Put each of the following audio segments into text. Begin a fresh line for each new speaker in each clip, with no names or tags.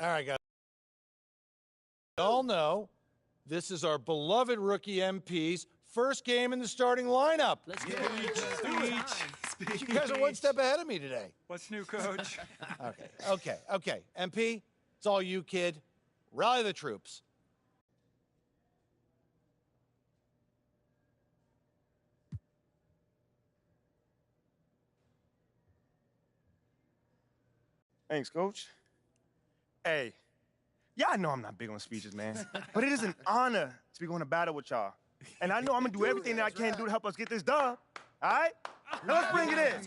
All right, guys. We all know this is our beloved rookie MP's first game in the starting lineup.
Let's get it.
You guys are one step ahead of me today.
What's new, Coach?
Okay. MP, it's all you, kid. Rally the troops.
Thanks, Coach. Hey, y'all know I'm not big on speeches, man. But it is an honor to be going to battle with y'all. And I know I'm going to do everything that I can do to help us get this dub. All right? Now let's bring it in.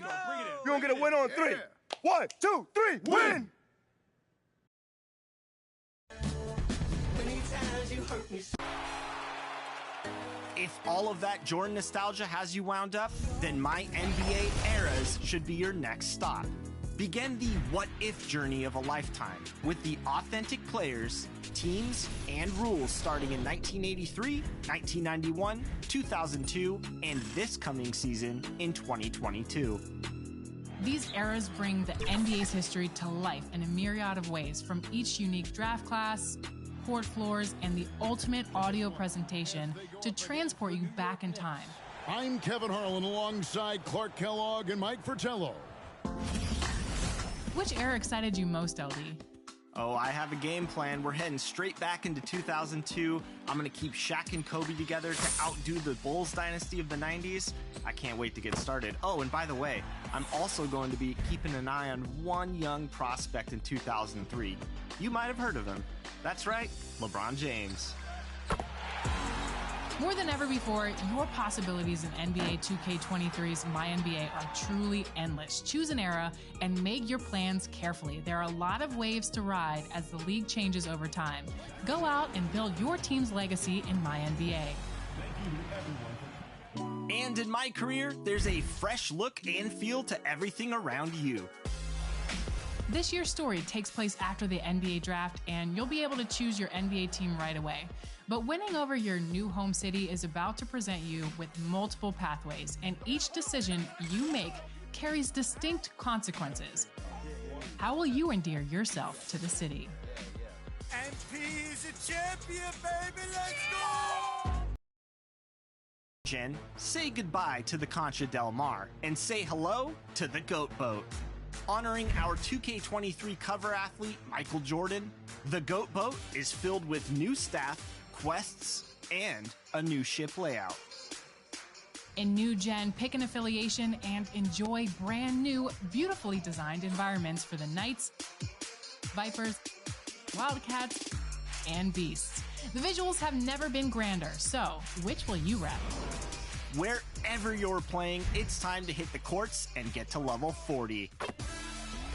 You're going to get a win on 3. 1, 2, 3, win!
If all of that Jordan nostalgia has you wound up, then My NBA Eras should be your next stop. Begin the what-if journey of a lifetime with the authentic players, teams, and rules starting in 1983, 1991, 2002, and this coming season in 2022.
These eras bring the NBA's history to life in a myriad of ways, from each unique draft class, court floors, and the ultimate audio presentation to transport you back in time.
I'm Kevin Harlan alongside Clark Kellogg and Mike Fratello.
Which era excited you most, LD?
Oh, I have a game plan. We're heading straight back into 2002. I'm going to keep Shaq and Kobe together to outdo the Bulls dynasty of the 90s. I can't wait to get started. Oh, and by the way, I'm also going to be keeping an eye on one young prospect in 2003. You might have heard of him. That's right, LeBron James.
More than ever before, your possibilities in NBA 2K23's MyNBA are truly endless. Choose an era and make your plans carefully. There are a lot of waves to ride as the league changes over time. Go out and build your team's legacy in MyNBA.
And in MyCareer, there's a fresh look and feel to everything around you.
This year's story takes place after the NBA draft, and you'll be able to choose your NBA team right away. But winning over your new home city is about to present you with multiple pathways, and each decision you make carries distinct consequences. How will you endear yourself to the city?
MP is a champion, baby. Let's go!
Jen, say goodbye to the Concha Del Mar and say hello to the Goat Boat. Honoring our 2K23 cover athlete, Michael Jordan, the Goat Boat is filled with new staff, quests, and a new ship layout.
In New Gen, pick an affiliation and enjoy brand new, beautifully designed environments for the Knights, Vipers, Wildcats, and Beasts. The visuals have never been grander, so which will you rep?
Wherever you're playing, it's time to hit the courts and get to level 40.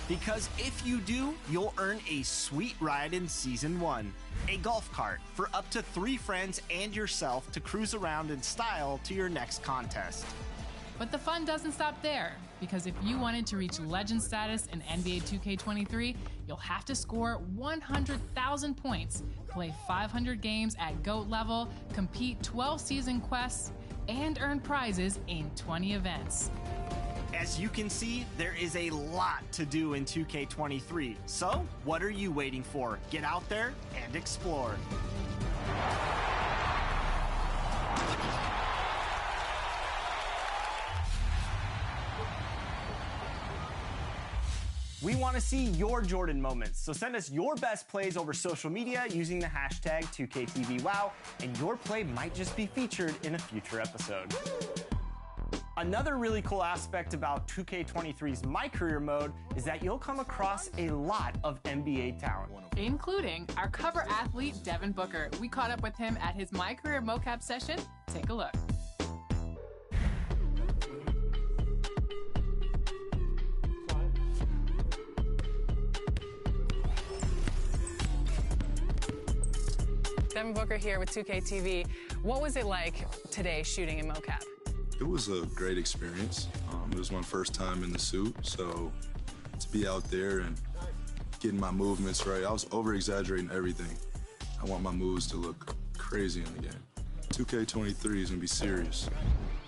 Because if you do, you'll earn a sweet ride in Season 1. A golf cart for up to 3 friends and yourself to cruise around in style to your next contest.
But the fun doesn't stop there, because if you wanted to reach legend status in NBA 2K23, you'll have to score 100,000 points, play 500 games at GOAT level, complete 12 season quests, and earn prizes in 20 events.
As you can see, there is a lot to do in 2K23. So, what are you waiting for? Get out there and explore. We want to see your Jordan moments, so send us your best plays over social media using the hashtag 2KTVWow, and your play might just be featured in a future episode. Another really cool aspect about 2K23's MyCareer mode is that you'll come across a lot of NBA talent.
Including our cover athlete, Devin Booker. We caught up with him at his MyCareer mocap session. Take a look.
Devin Booker here with 2KTV. What was it like today shooting in mocap?
It was a great experience. It was my first time in the suit, so to be out there and getting my movements right, I was over-exaggerating everything. I want my moves to look crazy in the game. 2K23 is gonna be serious.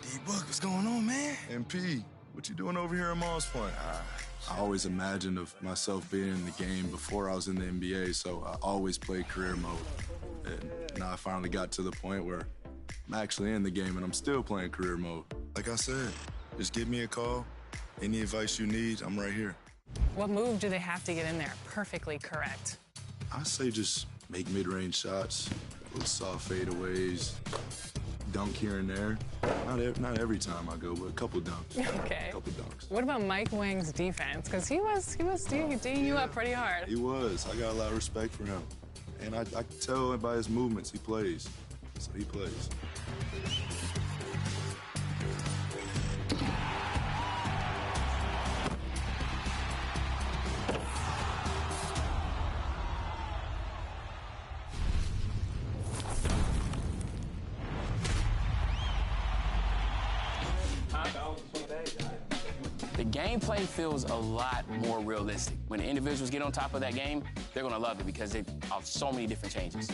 D-Buck, what's going on, man?
MP, what you doing over here at Moss Point? I always imagined of myself being in the game before I was in the NBA, so I always played career mode. And now I finally got to the point where I'm actually in the game and I'm still playing career mode. Like I said, just give me a call. Any advice you need, I'm right here.
What move do they have to get in there perfectly correct?
I say just make mid-range shots, little soft fadeaways, dunk here and there. Not every time I go, but a couple dunks.
Okay.
A couple dunks.
What about Mike Wang's defense? Because he was D'ing you up pretty hard.
He was. I got a lot of respect for him. And I can tell by his movements he plays. So he plays.
The gameplay feels a lot more realistic. When the individuals get on top of that game, they're gonna love it because they have so many different changes.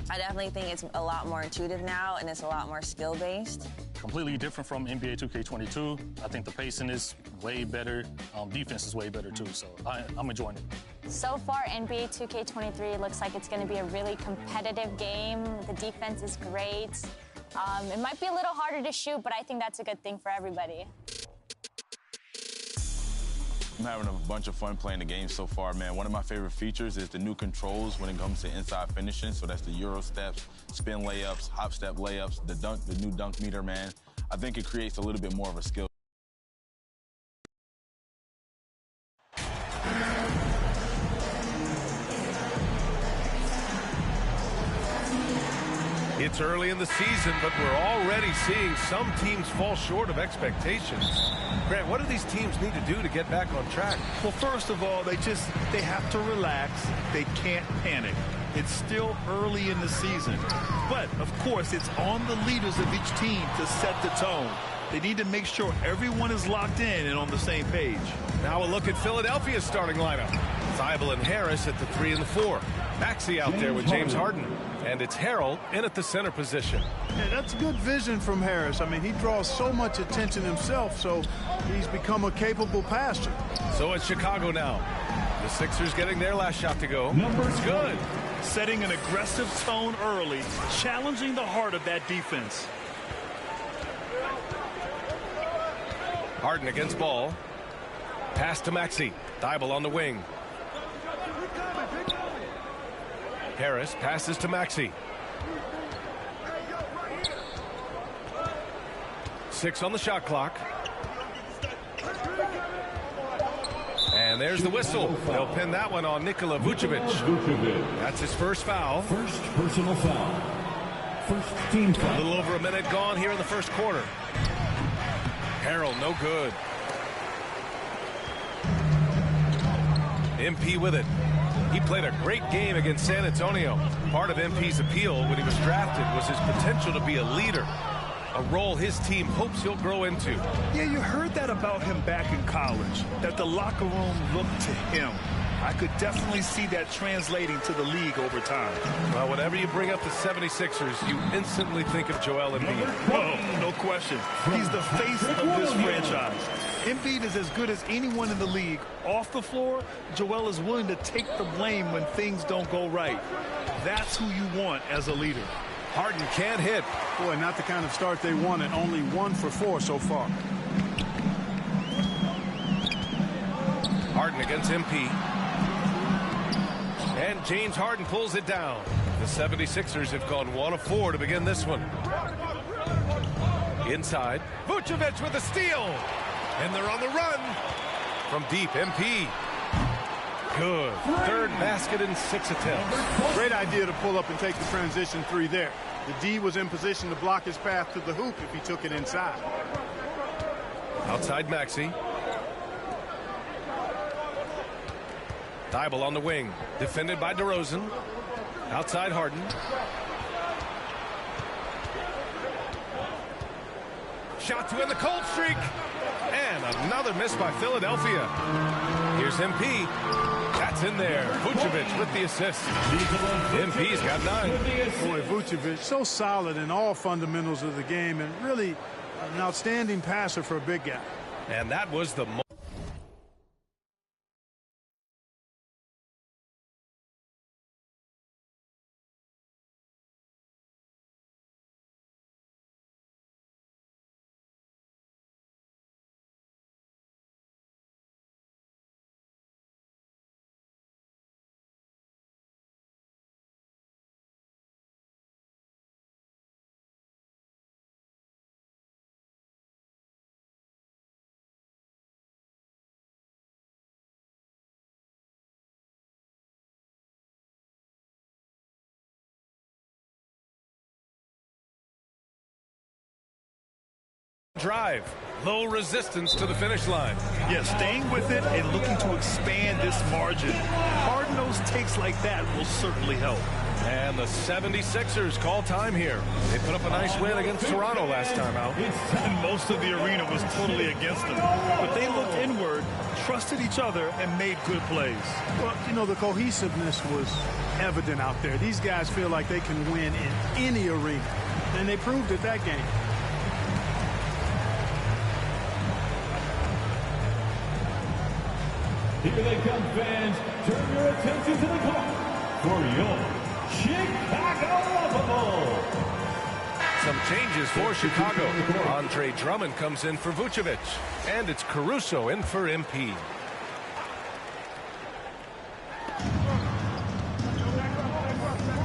I definitely think it's a lot more intuitive now, and it's a lot more skill-based.
Completely different from NBA 2K22. I think the pacing is way better. Defense is way better, too, so I'm enjoying it.
So far, NBA 2K23 looks like it's going to be a really competitive game. The defense is great. It might be a little harder to shoot, but I think that's a good thing for everybody.
I'm having a bunch of fun playing the game so far, man. One of my favorite features is the new controls when it comes to inside finishing. So that's the Euro steps, spin layups, hop step layups, the new dunk meter, man. I think it creates a little bit more of a skill.
It's early in the season, but we're already seeing some teams fall short of expectations. Grant, what do these teams need to do to get back on track?
Well, first of all, they have to relax. They can't panic. It's still early in the season. But, of course, it's on the leaders of each team to set the tone. They need to make sure everyone is locked in and on the same page.
Now a look at Philadelphia's starting lineup. Thibault and Harris at the 3 and the 4. Maxey out there with James Harden. And it's Harrell in at the center position.
Yeah, that's good vision from Harris. I mean, he draws so much attention himself, so he's become a capable passer.
So it's Chicago now. The Sixers getting their last shot to go. It's good.
Setting an aggressive tone early, challenging the heart of that defense.
Harden against Ball. Pass to Maxey. Thibault on the wing. Harris passes to Maxey. 6 on the shot clock. And there's the whistle. They'll pin that one on Nikola Vucevic. That's his first foul.
First personal foul. First team foul.
A little over a minute gone here in the first quarter. Harrell, no good. MP with it. He played a great game against San Antonio. Part of MP's appeal when he was drafted was his potential to be a leader, a role his team hopes he'll grow into.
Yeah, you heard that about him back in college, that the locker room looked to him. I could definitely see that translating to the league over time.
Well, whenever you bring up the 76ers, you instantly think of Joel Embiid.
Oh, no question. He's the face of this franchise. Embiid is as good as anyone in the league. Off the floor, Joel is willing to take the blame when things don't go right. That's who you want as a leader.
Harden can't hit.
Boy, not the kind of start they wanted. Only 1 for 4 so far.
Harden against MP. And James Harden pulls it down. The 76ers have gone 1 of 4 to begin this one. Inside, Vucevic with a steal. And they're on the run. From deep, MP. Good. Third basket in 6 attempts.
Great idea to pull up and take the transition 3 there. The D was in position to block his path to the hoop if he took it inside.
Outside Maxey. Thibault on the wing. Defended by DeRozan. Outside Harden. Shot to end the cold streak. And another miss by Philadelphia. Here's MP. That's in there. Vucevic with the assist. MP's got 9.
Boy, Vucevic so solid in all fundamentals of the game and really an outstanding passer for a big guy.
And that was the Drive. Low resistance to the finish line.
Yeah, staying with it and looking to expand this margin. Hard-nosed takes like that will certainly help.
And the 76ers call time here. They put up a nice win against Toronto last time out.
And most of the arena was totally against them. But they looked inward, trusted each other, and made good plays.
Well, you know, the cohesiveness was evident out there. These guys feel like they can win in any arena. And they proved it that game.
Here they come, fans. Turn your attention to the court for your Chicago Bull.
Some changes for Chicago. Andre Drummond comes in for Vucevic. And it's Caruso in for MP.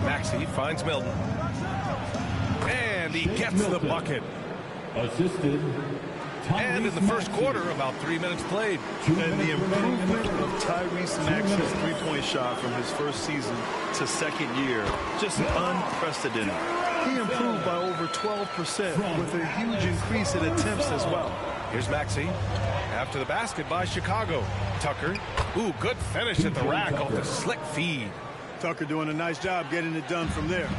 Maxey finds Milton. And he gets the bucket.
Assisted.
And in the first quarter, about 3 minutes played.
And the improvement of Tyrese Maxey's three-point shot from his first season to second year, just unprecedented. He improved by over 12% with a huge increase in attempts as well.
Here's Maxey. After the basket by Chicago. Tucker. Ooh, good finish at the rack off the slick feed.
Tucker doing a nice job getting it done from there.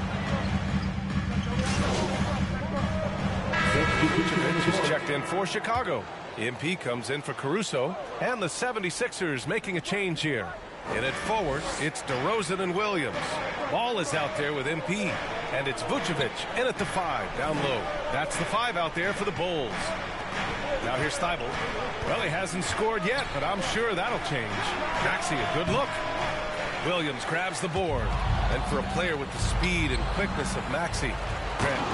Vucevic is checked in for Chicago. MP comes in for Caruso. And the 76ers making a change here. In it forward, it's DeRozan and Williams. Ball is out there with MP. And it's Vucevic in at the 5, down low. That's the 5 out there for the Bulls. Now here's Thibault. Well, he hasn't scored yet, but I'm sure that'll change. Maxey, a good look. Williams grabs the board. And for a player with the speed and quickness of Maxey,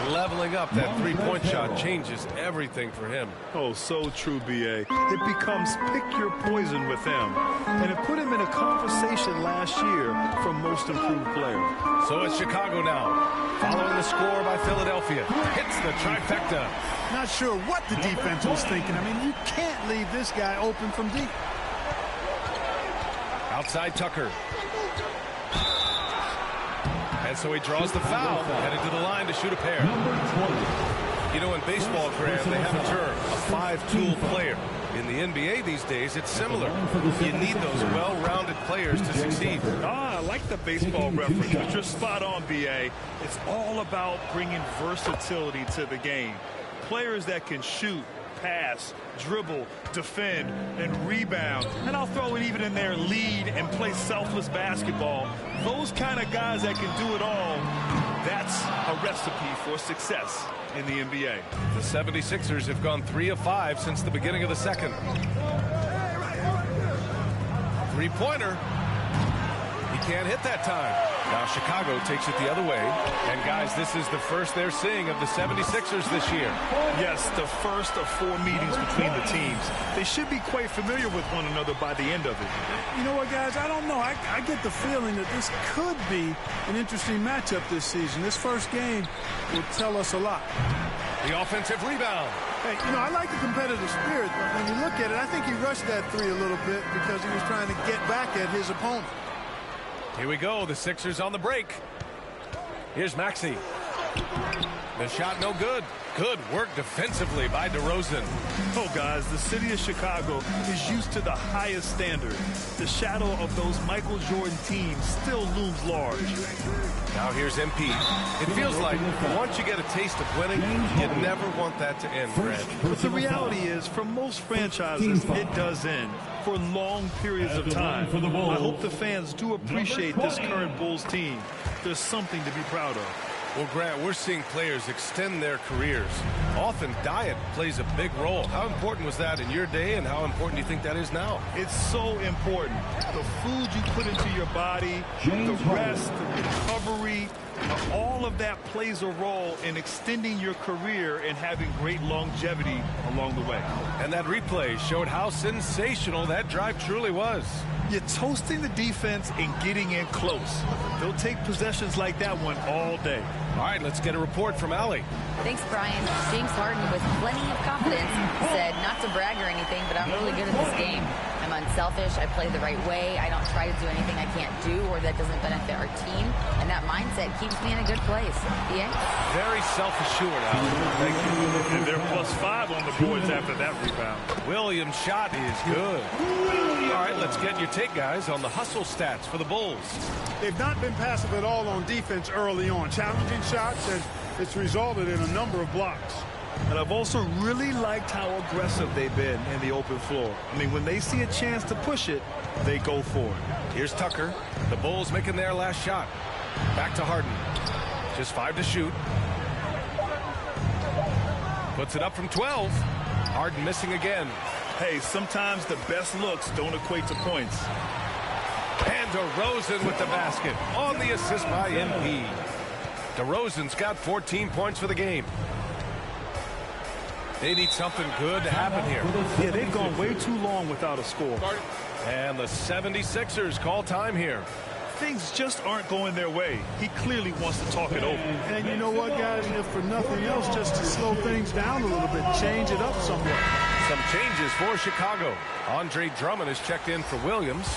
leveling up that three-point shot changes everything for him.
Oh, so true, B.A. It becomes pick your poison with him. And it put him in a conversation last year for most improved player.
So it's Chicago now. Following the score by Philadelphia. Hits the trifecta.
Not sure what the defense was thinking. I mean, you can't leave this guy open from deep.
Outside Tucker. And so he draws the foul, headed to the line to shoot a pair. You know, in baseball, Graham, they have a term, a five-tool player. In the NBA these days, it's similar. You need those well-rounded players to succeed.
I like the baseball reference, but you're spot on, B.A. It's all about bringing versatility to the game. Players that can shoot, pass, dribble, defend, and rebound. And I'll throw it even in there, lead and play selfless basketball. Those kind of guys that can do it all, that's a recipe for success in the NBA.
The 76ers have gone 3 of 5 since the beginning of the second. Three-pointer. He can't hit that time. Now Chicago takes it the other way. And guys, this is the first they're seeing of the 76ers this year.
Yes, the first of 4 meetings between the teams. They should be quite familiar with one another by the end of it.
You know what, guys? I don't know. I get the feeling that this could be an interesting matchup this season. This first game will tell us a lot.
The offensive rebound.
Hey, you know, I like the competitive spirit, but when you look at it, I think he rushed that 3 a little bit because he was trying to get back at his opponent.
Here we go, the Sixers on the break. Here's Maxey. The shot no good. Good work defensively by DeRozan.
Oh, guys, the city of Chicago is used to the highest standard. The shadow of those Michael Jordan teams still looms large.
Now here's MP. It feels like once you get a taste of winning, you never want that to end, Brad.
But the reality is, for most franchises, it does end for long periods of time. I hope the fans do appreciate this current Bulls team. There's something to be proud of.
Well, Grant, we're seeing players extend their careers. Often diet plays a big role. How important was that in your day, and how important do you think that is now?
It's so important. The food you put into your body, the rest, the recovery, all of that plays a role in extending your career and having great longevity along the way.
And that replay showed how sensational that drive truly was.
You're toasting the defense and getting in close. They'll take possessions like that one all day.
All right, let's get a report from Allie.
Thanks, Brian. James Harden, with plenty of confidence, said not to brag or anything, but I'm really good at this game. I'm unselfish. I play the right way. I don't try to do anything I can't do or that doesn't benefit our team. And that mindset keeps me in a good place. Yeah.
Very self-assured, Alan. Thank you.
And they're +5 on the boards after that rebound.
Williams' shot is good. All right, let's get your take, guys, on the hustle stats for the Bulls.
They've not been passive at all on defense early on. Challenging shots, and it's resulted in a number of blocks.
And I've also really liked how aggressive they've been in the open floor. I mean, when they see a chance to push it, they go for it.
Here's Tucker. The Bulls making their last shot. Back to Harden. Just 5 to shoot. Puts it up from 12. Harden missing again.
Hey, sometimes the best looks don't equate to points.
And DeRozan with the basket on the assist by MP. DeRozan's got 14 points for the game. They need something good to happen here.
Yeah, they've gone way too long without a score.
And the 76ers call time here.
Things just aren't going their way. He clearly wants to talk it over.
And you know what, guys? If for nothing else, just to slow things down a little bit, change it up somewhat.
Some changes for Chicago. Andre Drummond is checked in for Williams.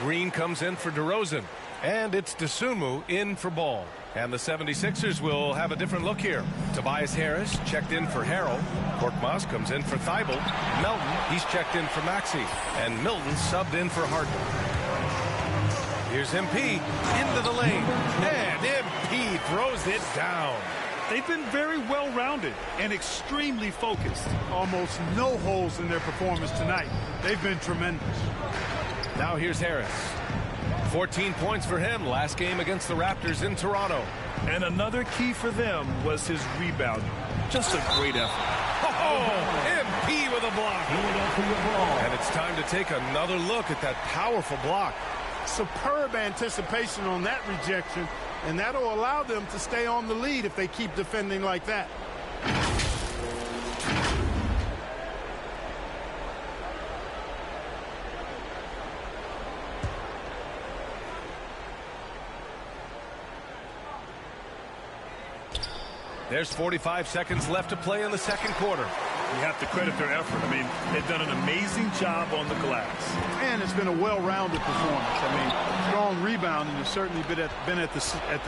Green comes in for DeRozan. And it's Dosunmu in for Ball. And the 76ers will have a different look here. Tobias Harris checked in for Harrell. Korkmaz comes in for Thibault. Melton, he's checked in for Maxey. And Milton subbed in for Harden. Here's MP into the lane. And MP throws it down.
They've been very well-rounded and extremely focused.
Almost no holes in their performance tonight. They've been tremendous.
Now here's Harris. 14 points for him last game against the Raptors in Toronto.
And another key for them was his rebounding. Just a great effort.
Oh, MP with a block. And it's time to take another look at that powerful block.
Superb anticipation on that rejection, and that'll allow them to stay on the lead if they keep defending like that.
There's 45 seconds left to play in the second quarter.
You have to credit their effort. I mean, they've done an amazing job on the glass.
And it's been a well-rounded performance. I mean, strong rebounding has certainly been at the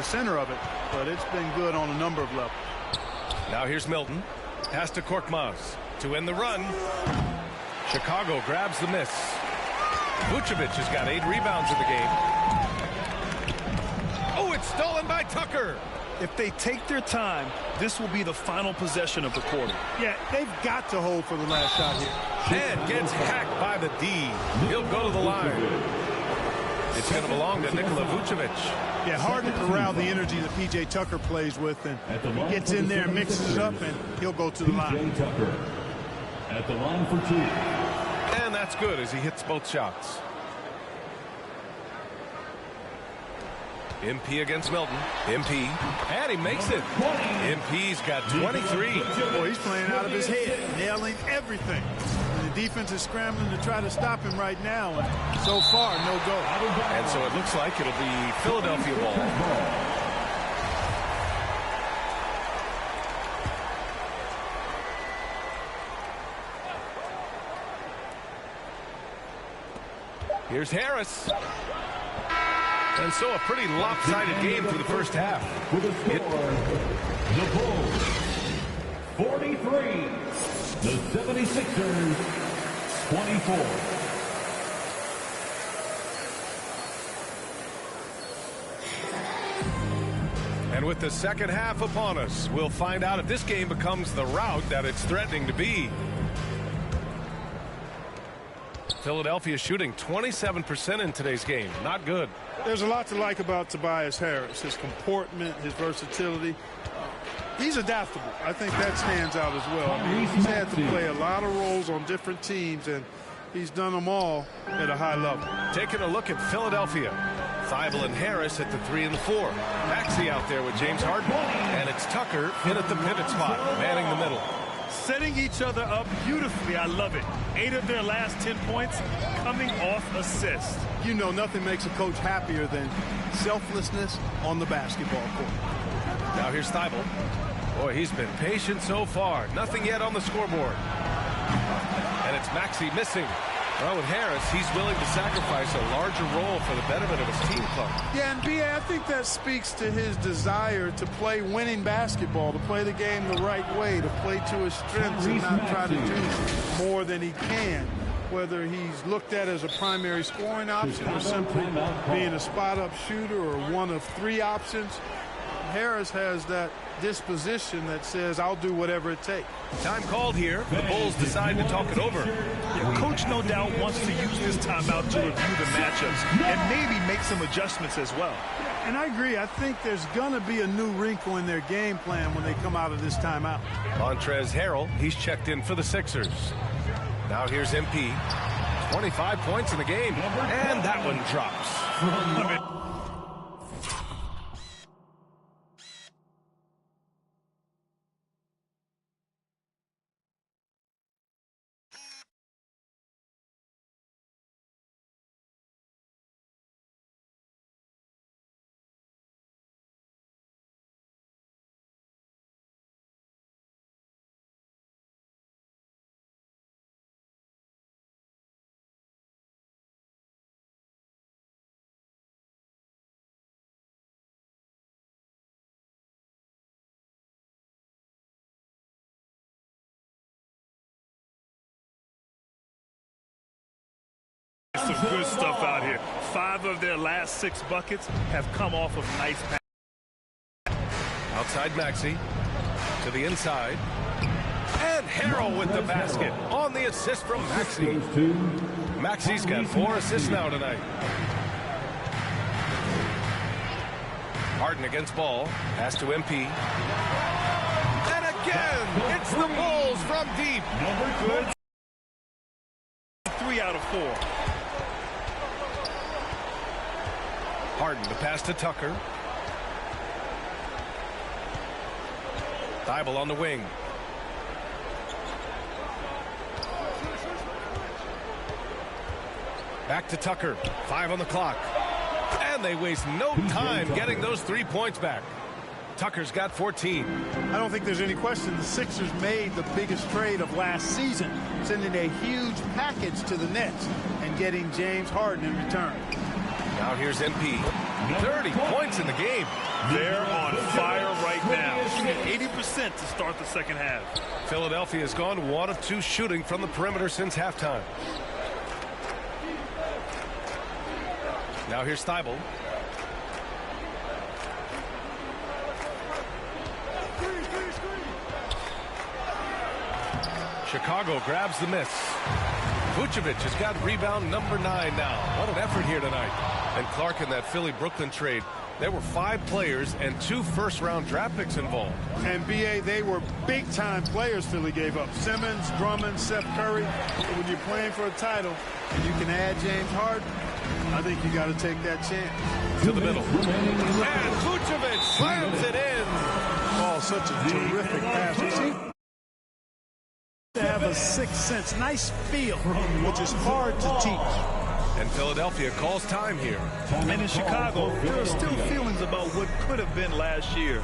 center of it, but it's been good on a number of levels.
Now here's Milton. Pass to Korkmaz to end the run. Chicago grabs the miss. Vucevic has got 8 rebounds in the game. Oh, it's stolen by Tucker.
If they take their time, this will be the final possession of the quarter.
Yeah, they've got to hold for the last shot here.
And gets hacked by the D. He'll go to the line. It's going to belong to Nikola Vucevic.
Yeah, hard to corral the energy that P.J. Tucker plays with, and he gets in there and mixes it up, and he'll go to the line.
Tucker at the line for 2.
And that's good as he hits both shots. MP against Milton. MP. And he makes it. MP's got 23.
Boy, he's playing out of his head, nailing everything. And the defense is scrambling to try to stop him right now. And so far, no go.
And so it looks like it'll be Philadelphia ball. Here's Harris. And so a pretty lopsided game for the first half.
With a score, the Bulls 43, the 76ers 24.
And with the second half upon us, we'll find out if this game becomes the rout that it's threatening to be. Philadelphia shooting 27% in today's game. Not good.
There's a lot to like about Tobias Harris, his comportment, his versatility. He's adaptable. I think that stands out as well. I mean, he's had to play a lot of roles on different teams, and he's done them all at a high level.
Taking a look at Philadelphia. Thibault and Harris at the 3 and the 4. Maxey out there with James Harden. And it's Tucker in at the pivot spot, manning the middle.
Setting each other up beautifully. I love it. 8 of their last 10 points coming off assists.
You know, nothing makes a coach happier than selflessness on the basketball court.
Now here's Thibault. Boy, he's been patient so far. Nothing yet on the scoreboard. And it's Maxey missing. Well, with Harris, he's willing to sacrifice a larger role for the betterment of his team, Clark.
Yeah, and B.A., I think that speaks to his desire to play winning basketball, to play the game the right way, to play to his strengths and not try to do more than he can, whether he's looked at as a primary scoring option or simply being a spot-up shooter or one of 3 options. Harris has that disposition that says, I'll do whatever it takes.
Time called here. The Bulls decide to talk it over.
Yeah, Coach no doubt wants to use this timeout to review the matchups and maybe make some adjustments as well.
And I agree. I think there's going to be a new wrinkle in their game plan when they come out of this timeout.
Montrezl Harrell, he's checked in for the Sixers. Now here's MP. 25 points in the game. And that one drops.
Some good stuff out here. 5 of their last 6 buckets have come off of nice passes.
Outside Maxey. To the inside. And Harrell with the basket. On the assist from Maxey. Maxey's got 4 assists now tonight. Harden against Ball. Pass to MP. And again, it's the Bulls from deep.
Good. 3 out of 4.
Harden, the pass to Tucker. Thibault on the wing. Back to Tucker. 5 on the clock. And they waste no time getting those 3 points back. Tucker's got 14.
I don't think there's any question the Sixers made the biggest trade of last season, sending a huge package to the Nets and getting James Harden in return.
Now here's MP. 30 points in the game.
They're on fire right now. 80% to start the second half.
Philadelphia has gone 1 of 2 shooting from the perimeter since halftime. Now here's Thibault. Chicago grabs the miss. Vucevic has got rebound number 9 now. What an effort here tonight. And Clark, in that Philly-Brooklyn trade, there were 5 players and 2 first-round draft picks involved.
And B.A., they were big-time players Philly gave up. Simmons, Drummond, Seth Curry. So when you're playing for a title and you can add James Harden, I think you got to take that chance.
To the middle. And Vucevic slams it in.
Oh, such a terrific pass. To have a sixth sense, nice feel, which is hard to teach.
And Philadelphia calls time here.
And in Chicago, there are still feelings about what could have been last year.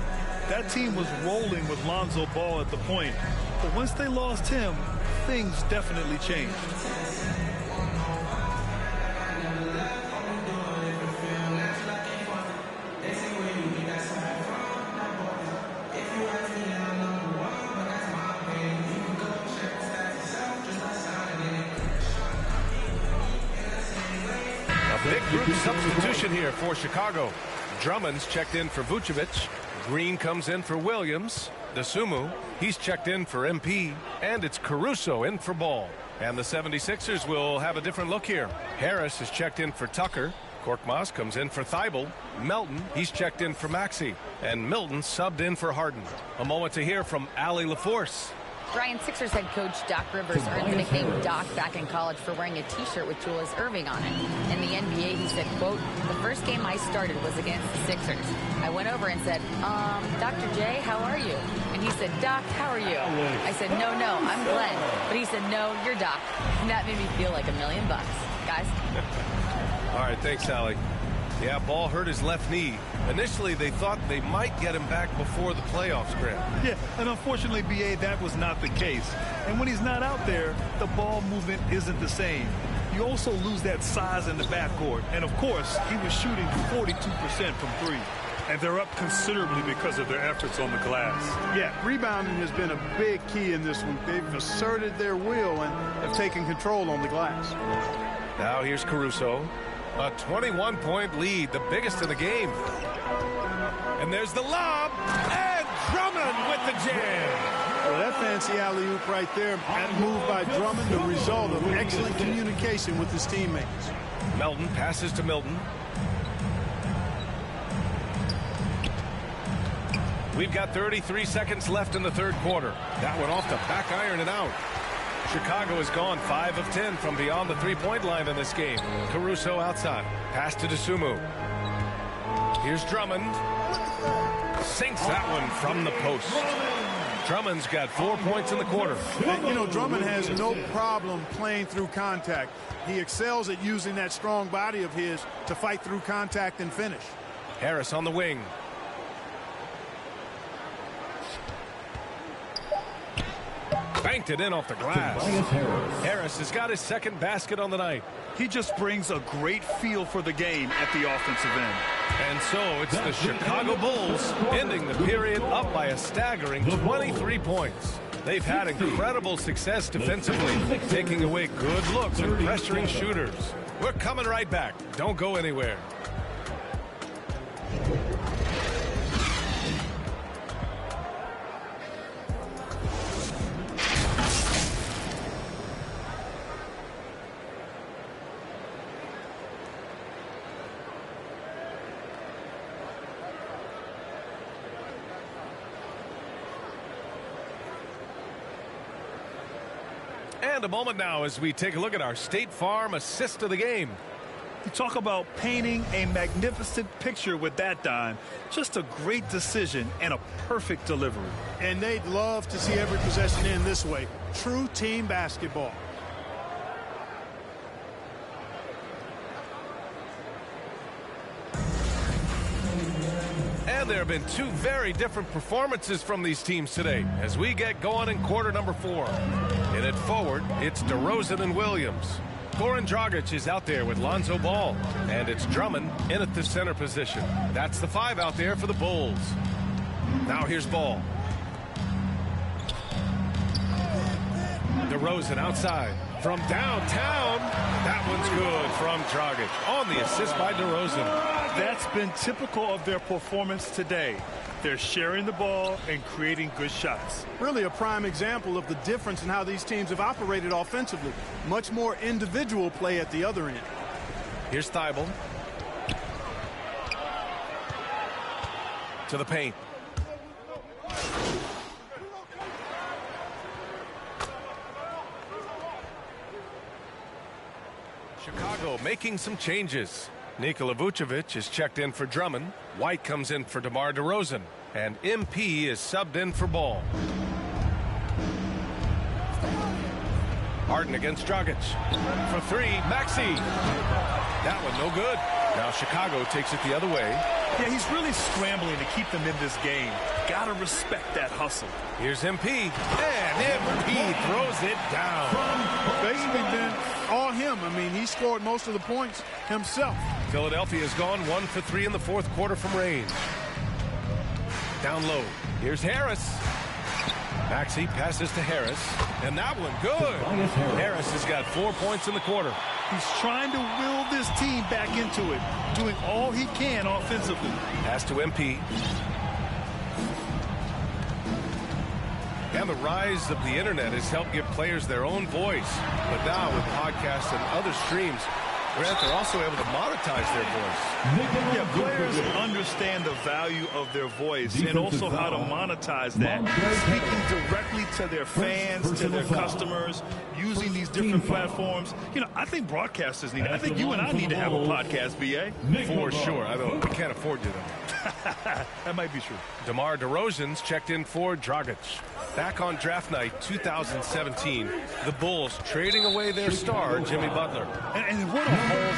That team was rolling with Lonzo Ball at the point. But once they lost him, things definitely changed.
Big group substitution here for Chicago. Drummond's checked in for Vucevic. Green comes in for Williams. Dosunmu, he's checked in for MP. And it's Caruso in for Ball. And the 76ers will have a different look here. Harris is checked in for Tucker. Korkmaz comes in for Thibault. Melton, he's checked in for Maxey. And Milton subbed in for Harden. A moment to hear from Allie LaForce.
Brian, Sixers head coach Doc Rivers earned the nickname Doc back in college for wearing a T-shirt with Julius Erving on it. In the NBA, he said, quote, "The first game I started was against the Sixers. I went over and said, Dr. J, how are you?" And he said, "Doc, how are you?" I said, no, I'm Glenn." But he said, "No, you're Doc." And that made me feel like $1 million, guys.
All right, thanks, Allie. Yeah, Ball hurt his left knee. Initially, they thought they might get him back before the playoffs, Graham.
Yeah, and unfortunately, B.A., that was not the case. And when he's not out there, the ball movement isn't the same. you also lose that size in the backcourt. And, of course, he was shooting 42% from three.
And they're up considerably because of their efforts on the glass. Yeah, rebounding has been a big key in this one. They've asserted their will and have taken control on the glass.
Now here's Caruso. A 21-point lead, the biggest of the game. And there's the lob, and Drummond with the jam.
Well, that fancy alley-oop right there, that move by Drummond, the result of excellent communication with his teammates.
Melton passes to Milton. We've got 33 seconds left in the third quarter. That one off the back iron and out. Chicago has gone 5 of 10 from beyond the three-point line in this game. Caruso outside. Pass to Dosunmu. Here's Drummond. Sinks that one from the post. Drummond's got 4 points in the quarter.
And, you know, Drummond has no problem playing through contact. He excels at using that strong body of his to fight through contact and finish.
Harris on the wing. Banked it in off the glass. Harris has got his second basket on the night.
He just brings a great feel for the game at the offensive end.
And so it's the Chicago Bulls ending the period up by a staggering 23 points. They've had incredible success defensively, taking away good looks and pressuring shooters. We're coming right back. Don't go anywhere. And a moment now as we take a look at our State Farm assist of the game.
You talk about painting a magnificent picture with that dime. Just a great decision and a perfect delivery.
And they'd love to see every possession end this way. True team basketball.
And there have been two very different performances from these teams today as we get going in quarter number 4. In it forward, it's DeRozan and Williams. Goran Dragic is out there with Lonzo Ball. And it's Drummond in at the center position. That's the 5 out there for the Bulls. Now here's Ball. DeRozan outside. From downtown, that one's good from Dragic on the assist by DeRozan.
That's been typical of their performance today. They're sharing the ball and creating good shots.
Really a prime example of the difference in how these teams have operated offensively. Much more individual play at the other end.
Here's Thibault. To the paint. Chicago making some changes. Nikola Vucevic is checked in for Drummond. White comes in for DeMar DeRozan. And MP is subbed in for Ball. Harden against Dragic. For 3, Maxey. That one no good. Now Chicago takes it the other way.
Yeah, he's really scrambling to keep them in this game. Gotta respect that hustle.
Here's MP. And MP throws it down.
Basically been all him. I mean, he scored most of the points himself.
Philadelphia's gone 1 for 3 in the fourth quarter from range. Down low. Here's Harris. Maxey passes to Harris. And that one good. Harris has got 4 points in the quarter.
He's trying to will this team back into it, doing all he can offensively.
Pass to MP. And the rise of the internet has helped give players their own voice. But now with podcasts and other streams, Grant, they're also able to monetize their voice.
Yeah, players understand the value of their voice and also how to monetize that. Speaking directly to their fans, to their customers, using these different platforms. You know, I think broadcasters need it. I think you and I need to have a podcast, BA.
For sure. We can't afford you, though.
That might be true.
DeMar DeRozan's checked in for Dragic. Back on draft night 2017, the Bulls trading away their star, Jimmy Butler.
And what a haul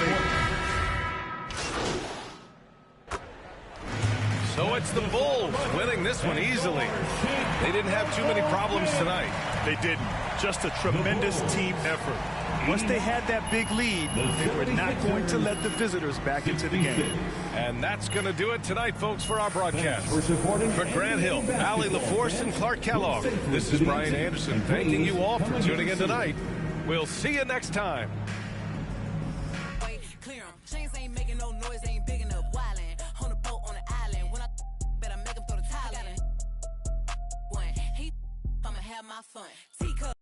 they...
So it's the Bulls winning this one easily. They didn't have too many problems tonight.
They didn't. Just a tremendous team effort. Once they had that big lead, they were not going to let the visitors back into the game.
And that's going to do it tonight, folks, for our broadcast. For Grant Hill, Allie LaForce, and Clark Kellogg, this is Brian Anderson thanking you all for tuning in tonight. We'll see you next time.
Clear 'em. Chains ain't making no noise, ain't big enough. Wildin' on the boat on the island. When I better make 'em throw the towel in. One, I'ma have my fun. Teacup.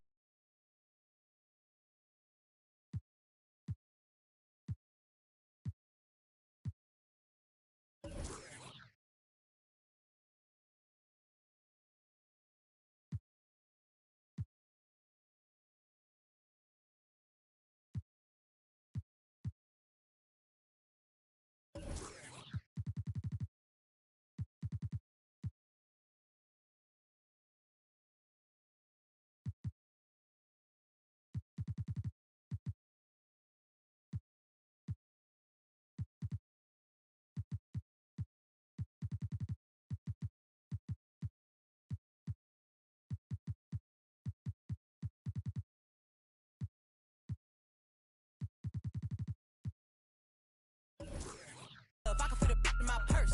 If I can fit a in my purse,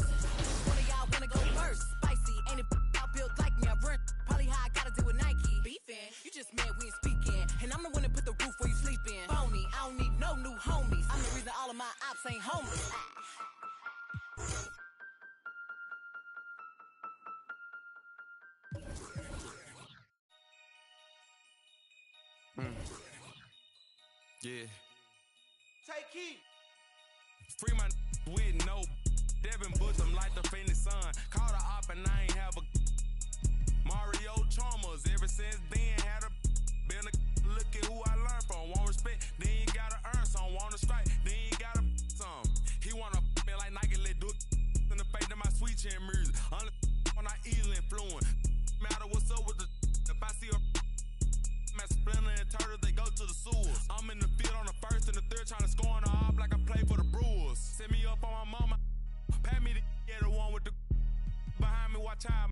one of y'all wanna go first? Spicy, ain't it out built like me? I run probably how I gotta deal with Nike. Beefing, you just mad we ain't speaking, and I'm the one that put the roof where you sleeping. Phony, I don't need no new homies. I'm the reason all of my ops ain't homeless.
Yeah.
Take heat.
Free my with no Devin Bush, I'm like the Phoenix Sun. Call the op and I ain't have a Mario Chalmers. Ever since then, had a been a look at who I learned from. Want respect, then you gotta earn some. Want to strike, then you gotta some. He wanna me like Nike, let do it in the face of my sweet chin music. Only when I easily influence. Matter what's up with the if I see a Splinter and Turtle, they go to the sewers. I'm in the field on the first and the third, trying to score on the op like I play for the Brewers. Set me up on my mama, pat me the one with the behind me, watch out.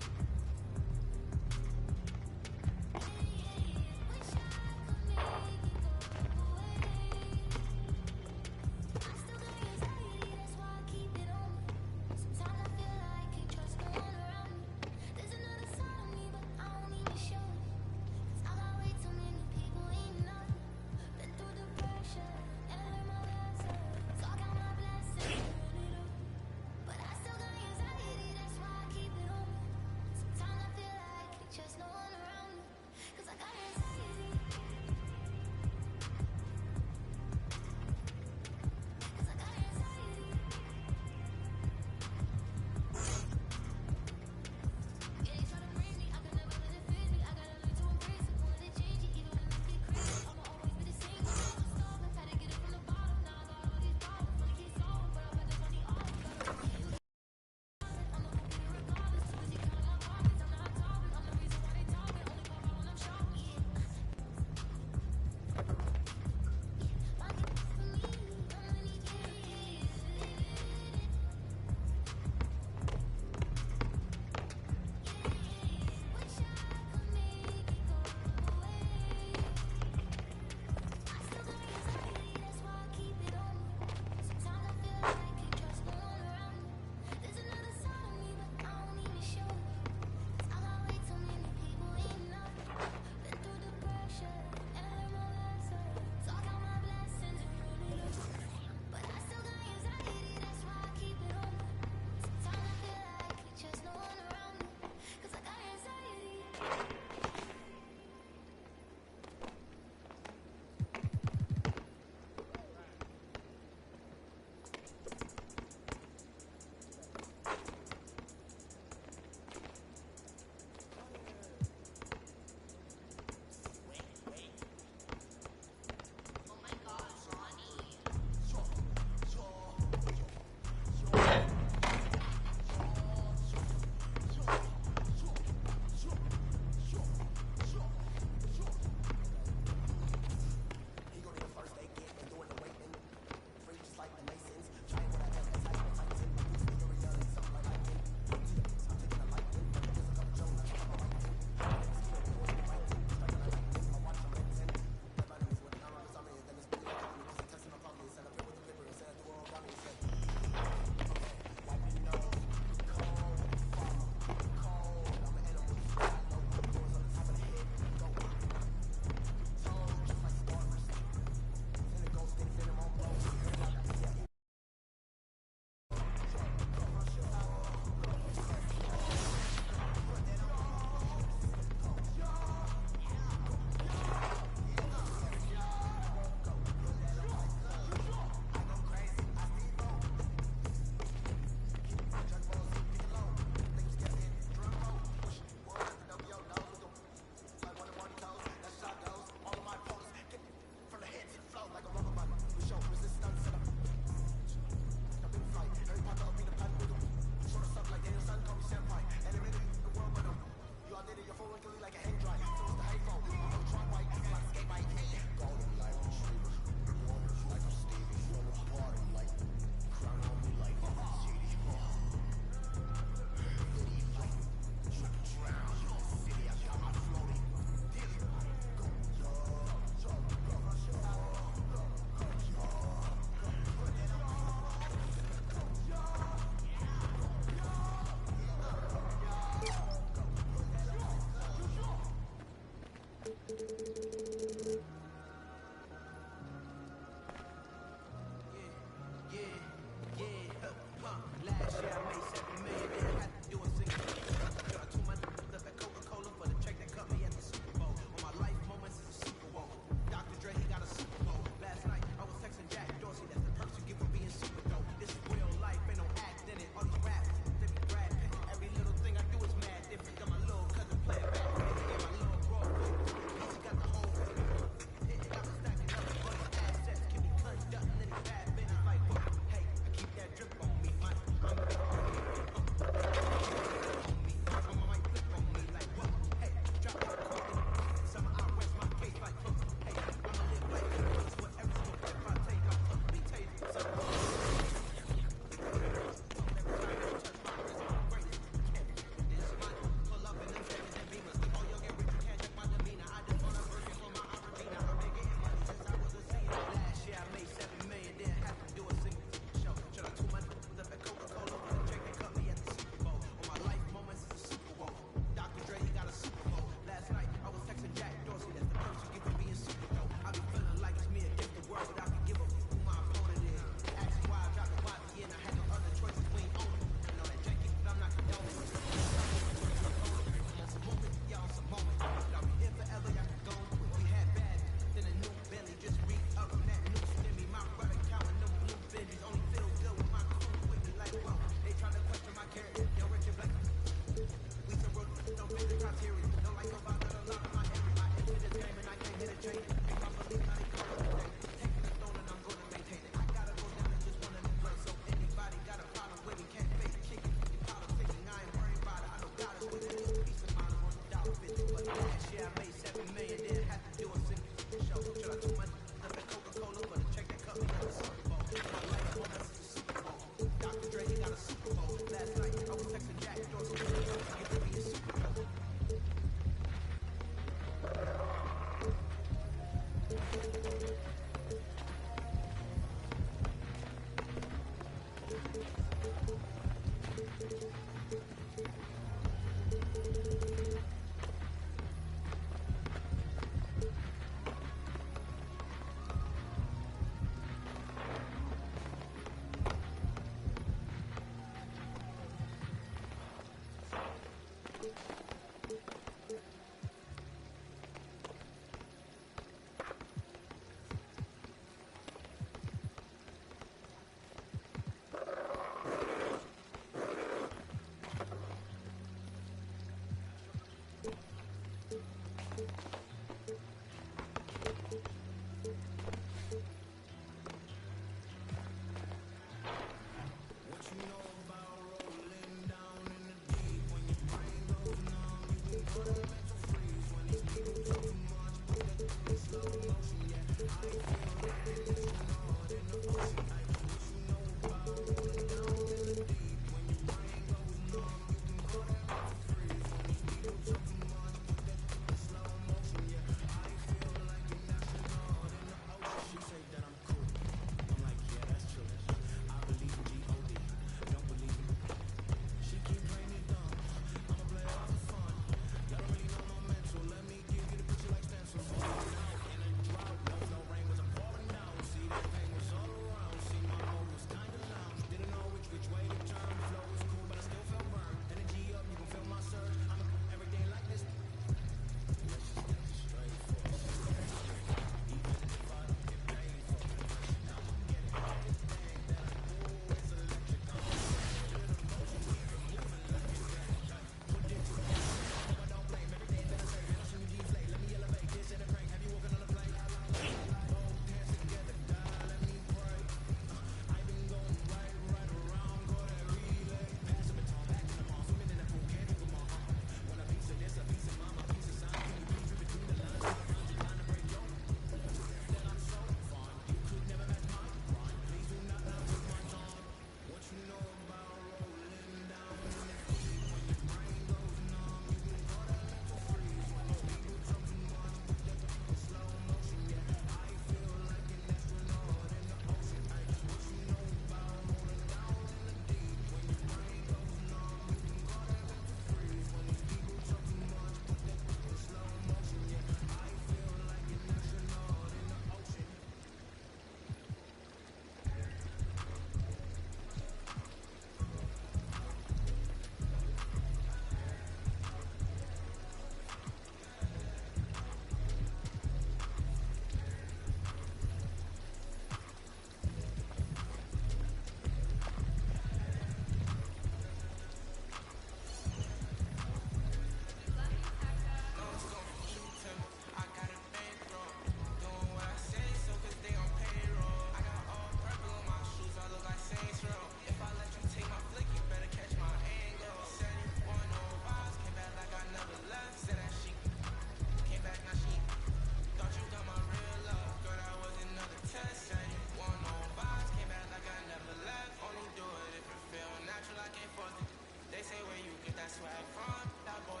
swag from that boy.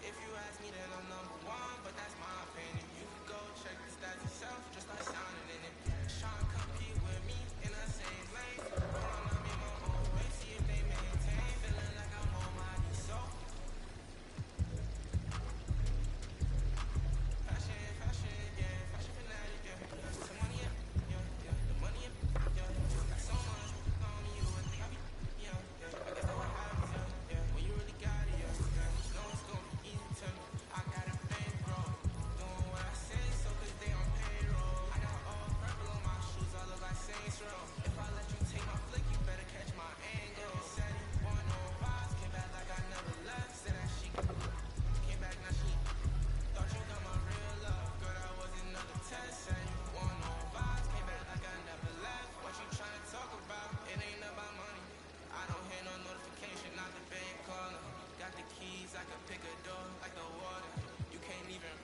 If you ask me, then I'm number one, but that's my opinion. You can go check the stats yourself, just like sounding in it. Try and compete with me in the same lane. Run on me my own way, see if they maintain. Feeling like I'm on my knees, so fashion, yeah, fashion fanatic, yeah. Some money, yeah, the money, yeah. Got so much on me, you would think I be, yeah. I guess that what happens, yeah. When you really got it, yeah. You know it's gonna be easy to me. I got a bankroll, doing what I say, so 'cause they on payroll. I got all purple on my shoes, all look like Saints Row. If I let you take my flick, you better catch my angle. Said he want no vibes, came back like I never left. Said that she came back, now she thought you got my real love. Girl, that was another test. Said you want no vibes, came back like I never left. What you tryna talk about? It ain't about money. I don't hear no notification, not the bank calling. Got the keys, I could pick a door like the water. You can't even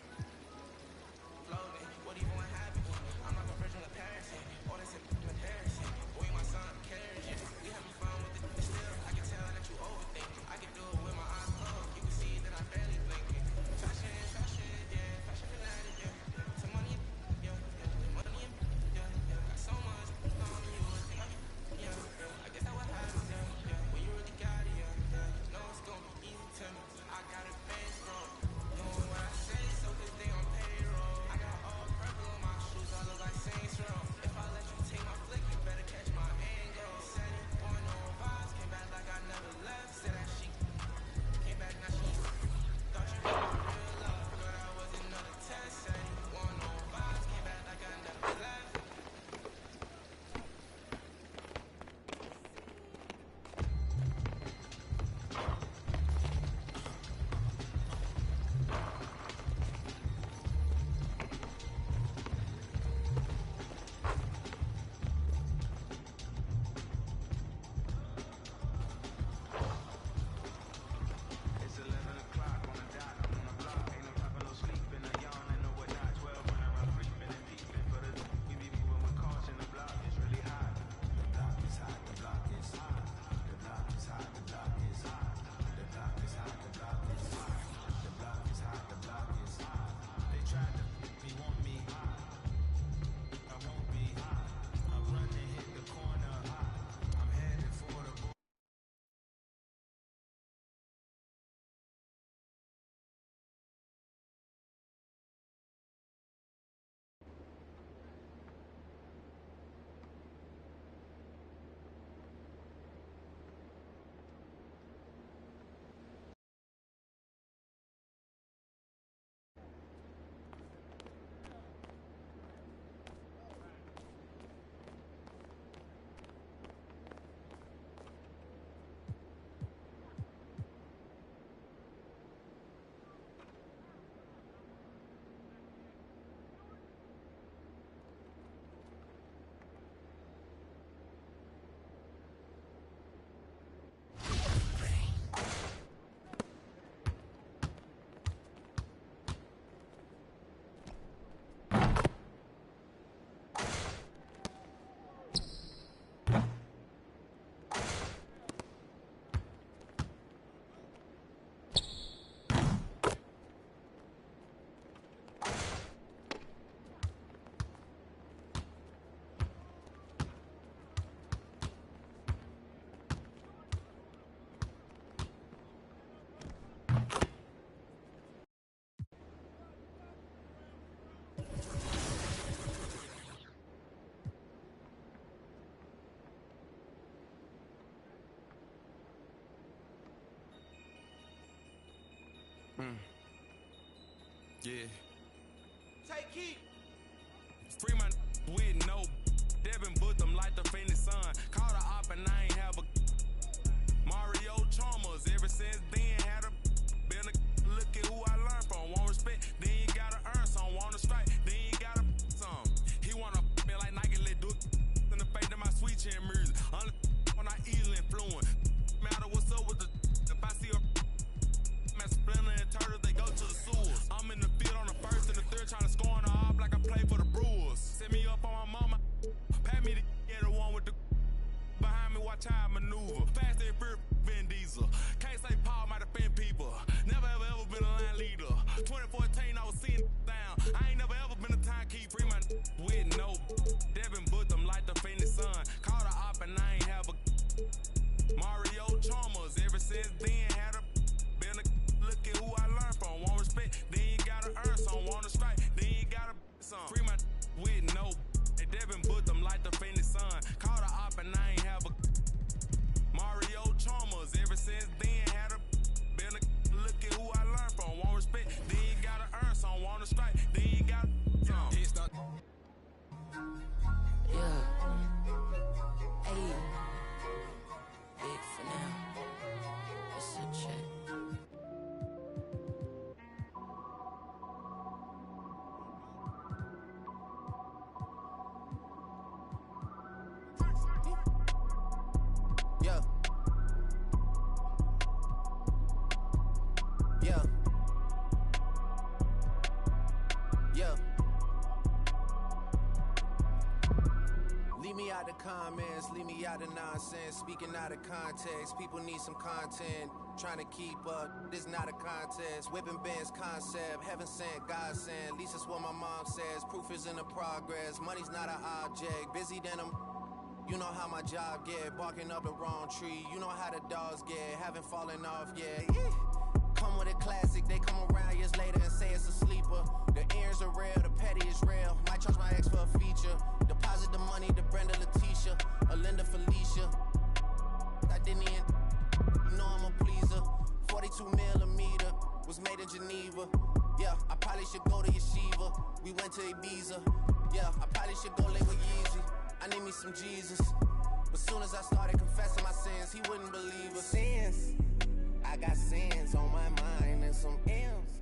floating. What even what happened? I'm like a virgin of Paris, yeah. All this embarrassing. Boy, my son carriage, yeah. We having fun with it still. I can tell that you overthink. I can do it with my eyes closed. You can see that I'm barely blinking. Fashion, yeah. Fashion fanatic, yeah. Some money, yeah. The money, yeah. Got so much on me, you would think I be, yeah. I guess that what happens, yeah. When you really got it, yeah. You know it's gonna be easy to me. I got a bankroll, doing what I say, so 'cause they on payroll. I got all purple on my shoes, all look like Saints Row. If I let you take my flick, you better catch my angle. Said he want no vibes, came back like I never left. Said that she came back, now she thought you got my real love. Girl, that was another test. Said he want no vibes, came back like I never left. It's 11 o'clock on the dot, I'm on the block. Ain't no poppin', no sleepin', no yawnin', no whatnot. 12 when I'm creepin' and peepin' for the we be moving with caution. The block is really hot. The block is hot, the block is hot. The block is hot, the block is hot. The block is hot, the block is hot. The block is hot, the block is hot. They tried to me, want me hot. I won't be hot. I'm running, hit the corner hot. I'm headed for the Yeah. Take heat. Free my with no Devin put them like the Phoenix Sun. Caught a op and I ain't have a Mario Chalmers. Ever since then had a been a look at who I learned from. Won't respect, then you gotta earn some. Wanna strike, then you gotta some. He wanna me like Nike, let do it in the face of my sweet chin music. When I easily influence. Matter what's up with the if I see a man Splinter and Turtle, they go to the sewers. I'm in the field on the first and the third, trying to score on the op like I play for the Brewers. Set me up on my mama, pat me the one with the behind me, watch
Yeah. Yeah. Leave me out the comments, leave me out the nonsense. Speaking out of context, people need some content. Trying to keep up, this not a contest. Whipping bands concept, heaven sent, God sent. At least that's what my mom says. Proof is in the progress, money's not an object. Busy than I'm. You know how my job get, barking up the wrong tree. You know how the dogs get, haven't fallen off yet. Yeah. Come with a classic, they come around years later and say it's a sleeper. The ears are real, the petty is real. Might charge my ex for a feature. Deposit the money to Brenda Letitia, Alinda Felicia. I didn't even, you know I'm a pleaser. 42 millimeter, was made in Geneva. Yeah, I probably should go to Yeshiva. We went to Ibiza. Yeah, I probably should go lay with Yeezy. I need me some Jesus. But soon as I started confessing my sins, he wouldn't believe us. Sins. I got sins on my mind and some M's.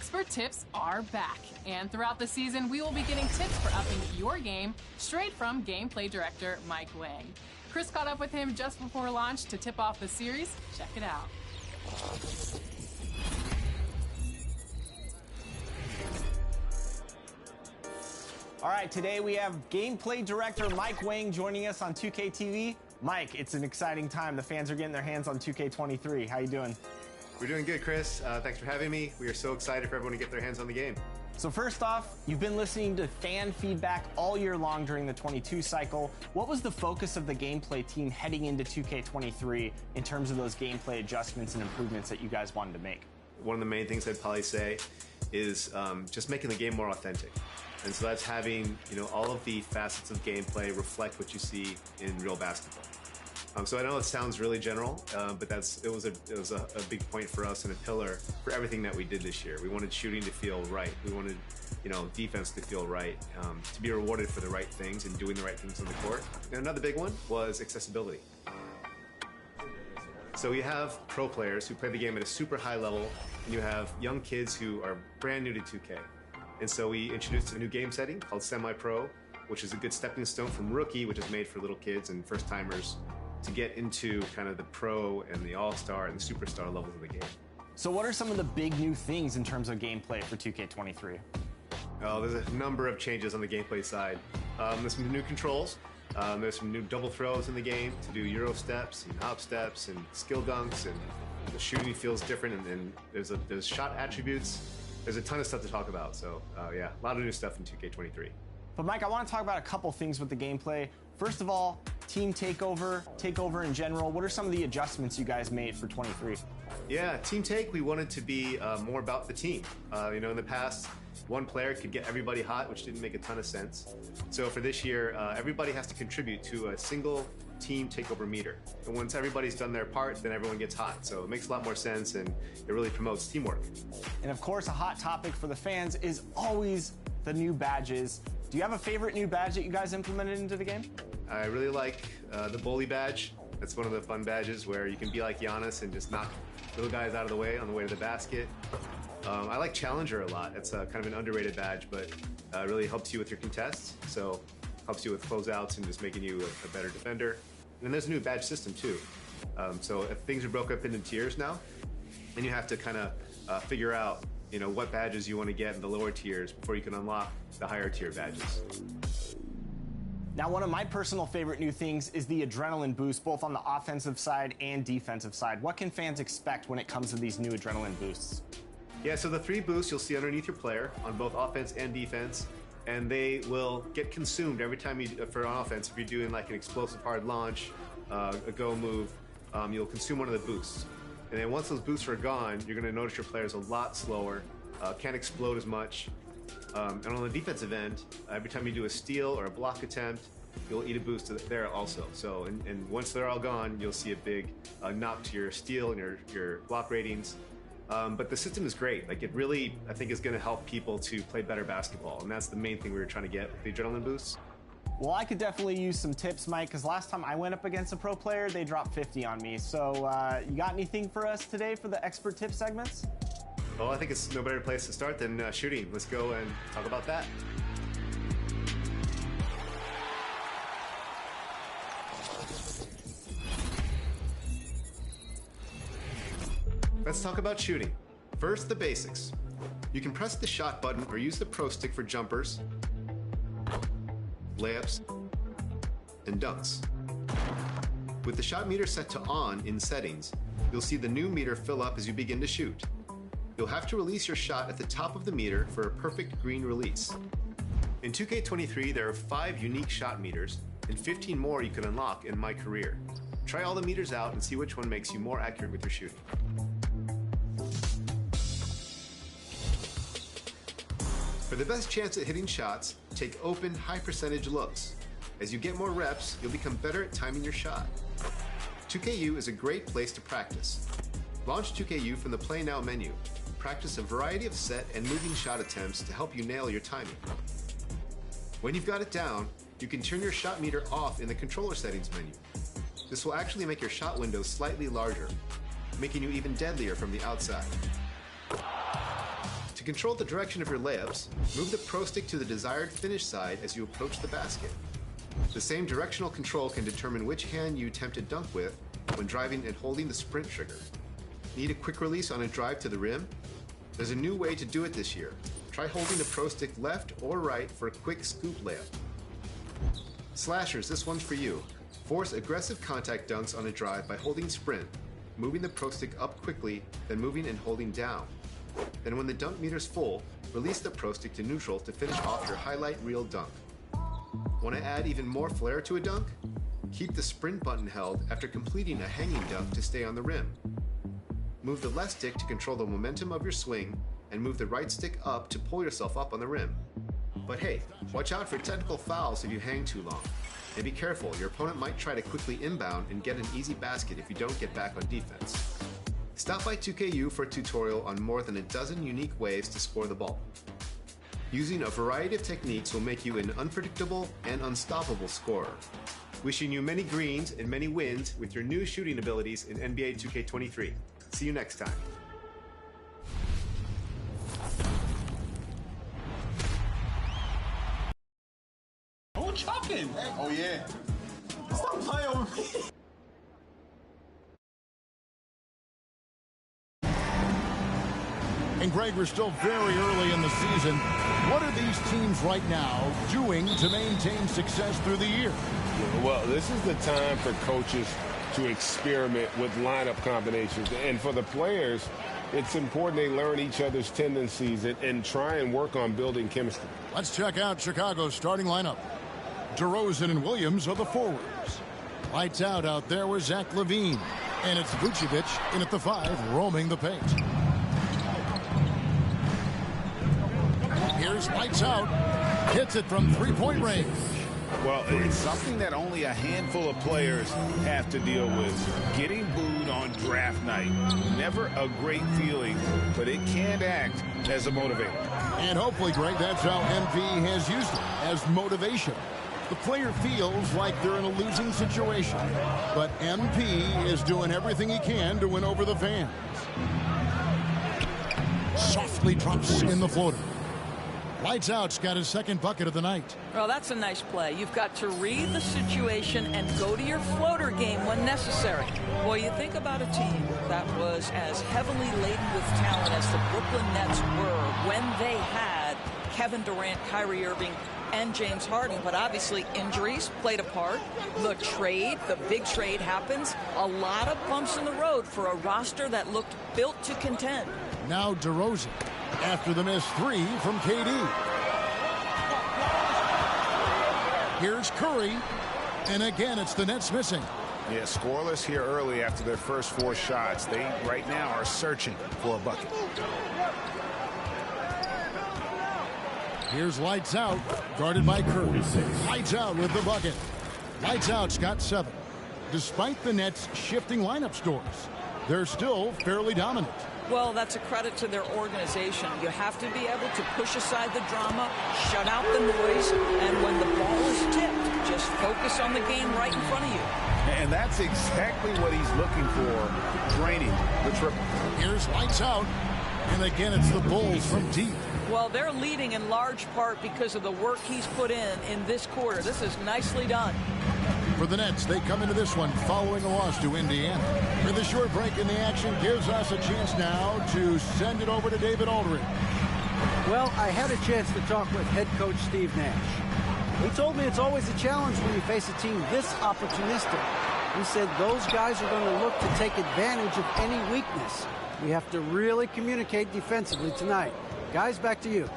Expert Tips are back, and throughout the season, we will be getting tips for upping your game straight from gameplay director Mike Wang. Chris caught up with him just before launch to tip off the series. Check it out.
All right, today we have gameplay director Mike Wang joining us on 2K TV. Mike, it's an exciting time. The fans are getting their hands on 2K23. How you doing?
We're doing good, Chris. Thanks for having me. We are so excited for everyone to get their hands on the game.
So first off, you've been listening to fan feedback all year long during the 22 cycle. What was the focus of the gameplay team heading into 2K23 in terms of those gameplay adjustments and improvements that you guys wanted to make?
One of the main things I'd probably say is just making the game more authentic. And so that's having, all of the facets of gameplay reflect what you see in real basketball. So I know it sounds really general, but it was a big point for us and a pillar for everything that we did this year. We wanted shooting to feel right. We wanted, defense to feel right, to be rewarded for the right things and doing the right things on the court. And another big one was accessibility. So you have pro players who play the game at a super high level, and you have young kids who are brand new to 2K. And so we introduced a new game setting called Semi-Pro, which is a good stepping stone from Rookie, which is made for little kids and first-timers to get into kind of the pro and the all-star and the superstar levels of the game.
So what are some of the big new things in terms of gameplay for 2K23?
Oh, there's a number of changes on the gameplay side. There's some new controls. There's some new double throws in the game to do Euro steps and hop steps and skill dunks, and the shooting feels different, and there's shot attributes. There's a ton of stuff to talk about, so yeah, a lot of new stuff in 2K23.
But Mike, I want to talk about a couple things with the gameplay. First of all, team takeover in general. What are some of the adjustments you guys made for 23?
Yeah, team take, we wanted to be more about the team. In the past, one player could get everybody hot, which didn't make a ton of sense. So for this year, everybody has to contribute to a single team takeover meter. And once everybody's done their part, then everyone gets hot. So it makes a lot more sense, and it really promotes teamwork.
And of course, a hot topic for the fans is always the new badges. Do you have a favorite new badge that you guys implemented into the game?
I really like the bully badge. That's one of the fun badges where you can be like Giannis and just knock little guys out of the way on the way to the basket. I like Challenger a lot. It's kind of an underrated badge, but really helps you with your contests. So helps you with closeouts and just making you a better defender. And there's a new badge system too. So if things are broken up into tiers now, then you have to kind of figure out what badges you want to get in the lower tiers before you can unlock the higher tier badges.
Now, one of my personal favorite new things is the adrenaline boost, both on the offensive side and defensive side. What can fans expect when it comes to these new adrenaline boosts?
Yeah, so the 3 boosts you'll see underneath your player on both offense and defense, and they will get consumed every time for offense. If you're doing like an explosive hard launch, a go move, you'll consume one of the boosts. And then once those boosts are gone, you're going to notice your player's a lot slower, can't explode as much. And on the defensive end, every time you do a steal or a block attempt, you'll eat a boost there also. So, and once they're all gone, you'll see a big knock to your steal and your block ratings. But the system is great. Like, it really, I think, is going to help people to play better basketball. And that's the main thing we were trying to get with the adrenaline boosts.
Well, I could definitely use some tips, Mike, because last time I went up against a pro player, they dropped 50 on me. So you got anything for us today for the expert tip segments?
Well, I think it's no better place to start than shooting. Let's go and talk about that. Let's talk about shooting. First, the basics. You can press the shot button or use the pro stick for jumpers, layups, and dunks. With the shot meter set to on in settings, you'll see the new meter fill up as you begin to shoot. You'll have to release your shot at the top of the meter for a perfect green release. In 2K23, there are 5 unique shot meters and 15 more you can unlock in MyCareer. Try all the meters out and see which one makes you more accurate with your shooting. For the best chance at hitting shots, take open, high percentage looks. As you get more reps, you'll become better at timing your shot. 2KU is a great place to practice. Launch 2KU from the Play Now menu. Practice a variety of set and moving shot attempts to help you nail your timing. When you've got it down, you can turn your shot meter off in the controller settings menu. This will actually make your shot window slightly larger, making you even deadlier from the outside. To To control the direction of your layups, move the pro stick to the desired finish side as you approach the basket. The same directional control can determine which hand you attempt to dunk with when driving and holding the sprint trigger. Need a quick release on a drive to the rim? There's a new way to do it this year. Try holding the pro stick left or right for a quick scoop layup. Slashers, this one's for you. Force aggressive contact dunks on a drive by holding sprint, moving the pro stick up quickly, then moving and holding down. Then when the dunk meter's full, release the pro stick to neutral to finish off your highlight reel dunk. Want to add even more flair to a dunk? Keep the sprint button held after completing a hanging dunk to stay on the rim. Move the left stick to control the momentum of your swing, and move the right stick up to pull yourself up on the rim. But hey, watch out for technical fouls if you hang too long. And be careful, your opponent might try to quickly inbound and get an easy basket if you don't get back on defense. Stop by 2KU for a tutorial on more than a dozen unique ways to score the ball. Using a variety of techniques will make you an unpredictable and unstoppable scorer. Wishing you many greens and many wins with your new shooting abilities in NBA 2K23. See you next time.
Oh, chucking! Oh, yeah. Stop playing with me.
And Greg, we're still very early in the season. What are these teams right now doing to maintain success through the year?
Well, this is the time for coaches to experiment with lineup combinations. And for the players, it's important they learn each other's tendencies and try and work on building chemistry.
Let's check out Chicago's starting lineup. DeRozan and Williams are the forwards. Lights out there with Zach LaVine. And it's Vucevic in at the 5, roaming the paint. Here's lights out. Hits it from three-point range.
Well, it's something that only a handful of players have to deal with. Getting booed on draft night. Never a great feeling, but it can act as a motivator.
And hopefully, Greg, that's how MP has used it, as motivation. The player feels like they're in a losing situation, but MP is doing everything he can to win over the fans. Softly drops in the floater. Lights out's got his second bucket of the night.
Well, that's a nice play. You've got to read the situation and go to your floater game when necessary. Well, you think about a team that was as heavily laden with talent as the Brooklyn Nets were when they had Kevin Durant, Kyrie Irving, and James Harden, but obviously injuries played a part. The trade, the big trade happens. A lot of bumps in the road for a roster that looked built to contend.
Now DeRozan after the missed 3 from KD. Here's Curry, and again it's the Nets missing.
Yeah, scoreless here early after their first 4 shots. They right now are searching for a bucket.
Here's lights out, guarded by Curry. Lights out with the bucket. Lights out's got 7. Despite the Nets shifting lineup scores, they're still fairly dominant.
Well, that's a credit to their organization. You have to be able to push aside the drama, shut out the noise, and when the ball is tipped, just focus on the game right in front of you.
And that's exactly what he's looking for, draining the triple.
Here's lights out, and again it's the Bulls from deep.
Well, they're leading in large part because of the work he's put in this quarter. This is nicely done.
For the Nets, they come into this one following a loss to Indiana. With a short break in the action gives us a chance now to send it over to David Aldridge.
Well, I had a chance to talk with head coach Steve Nash. He told me it's always a challenge when you face a team this opportunistic. He said those guys are going to look to take advantage of any weakness. We have to really communicate defensively tonight. Guys, back to you.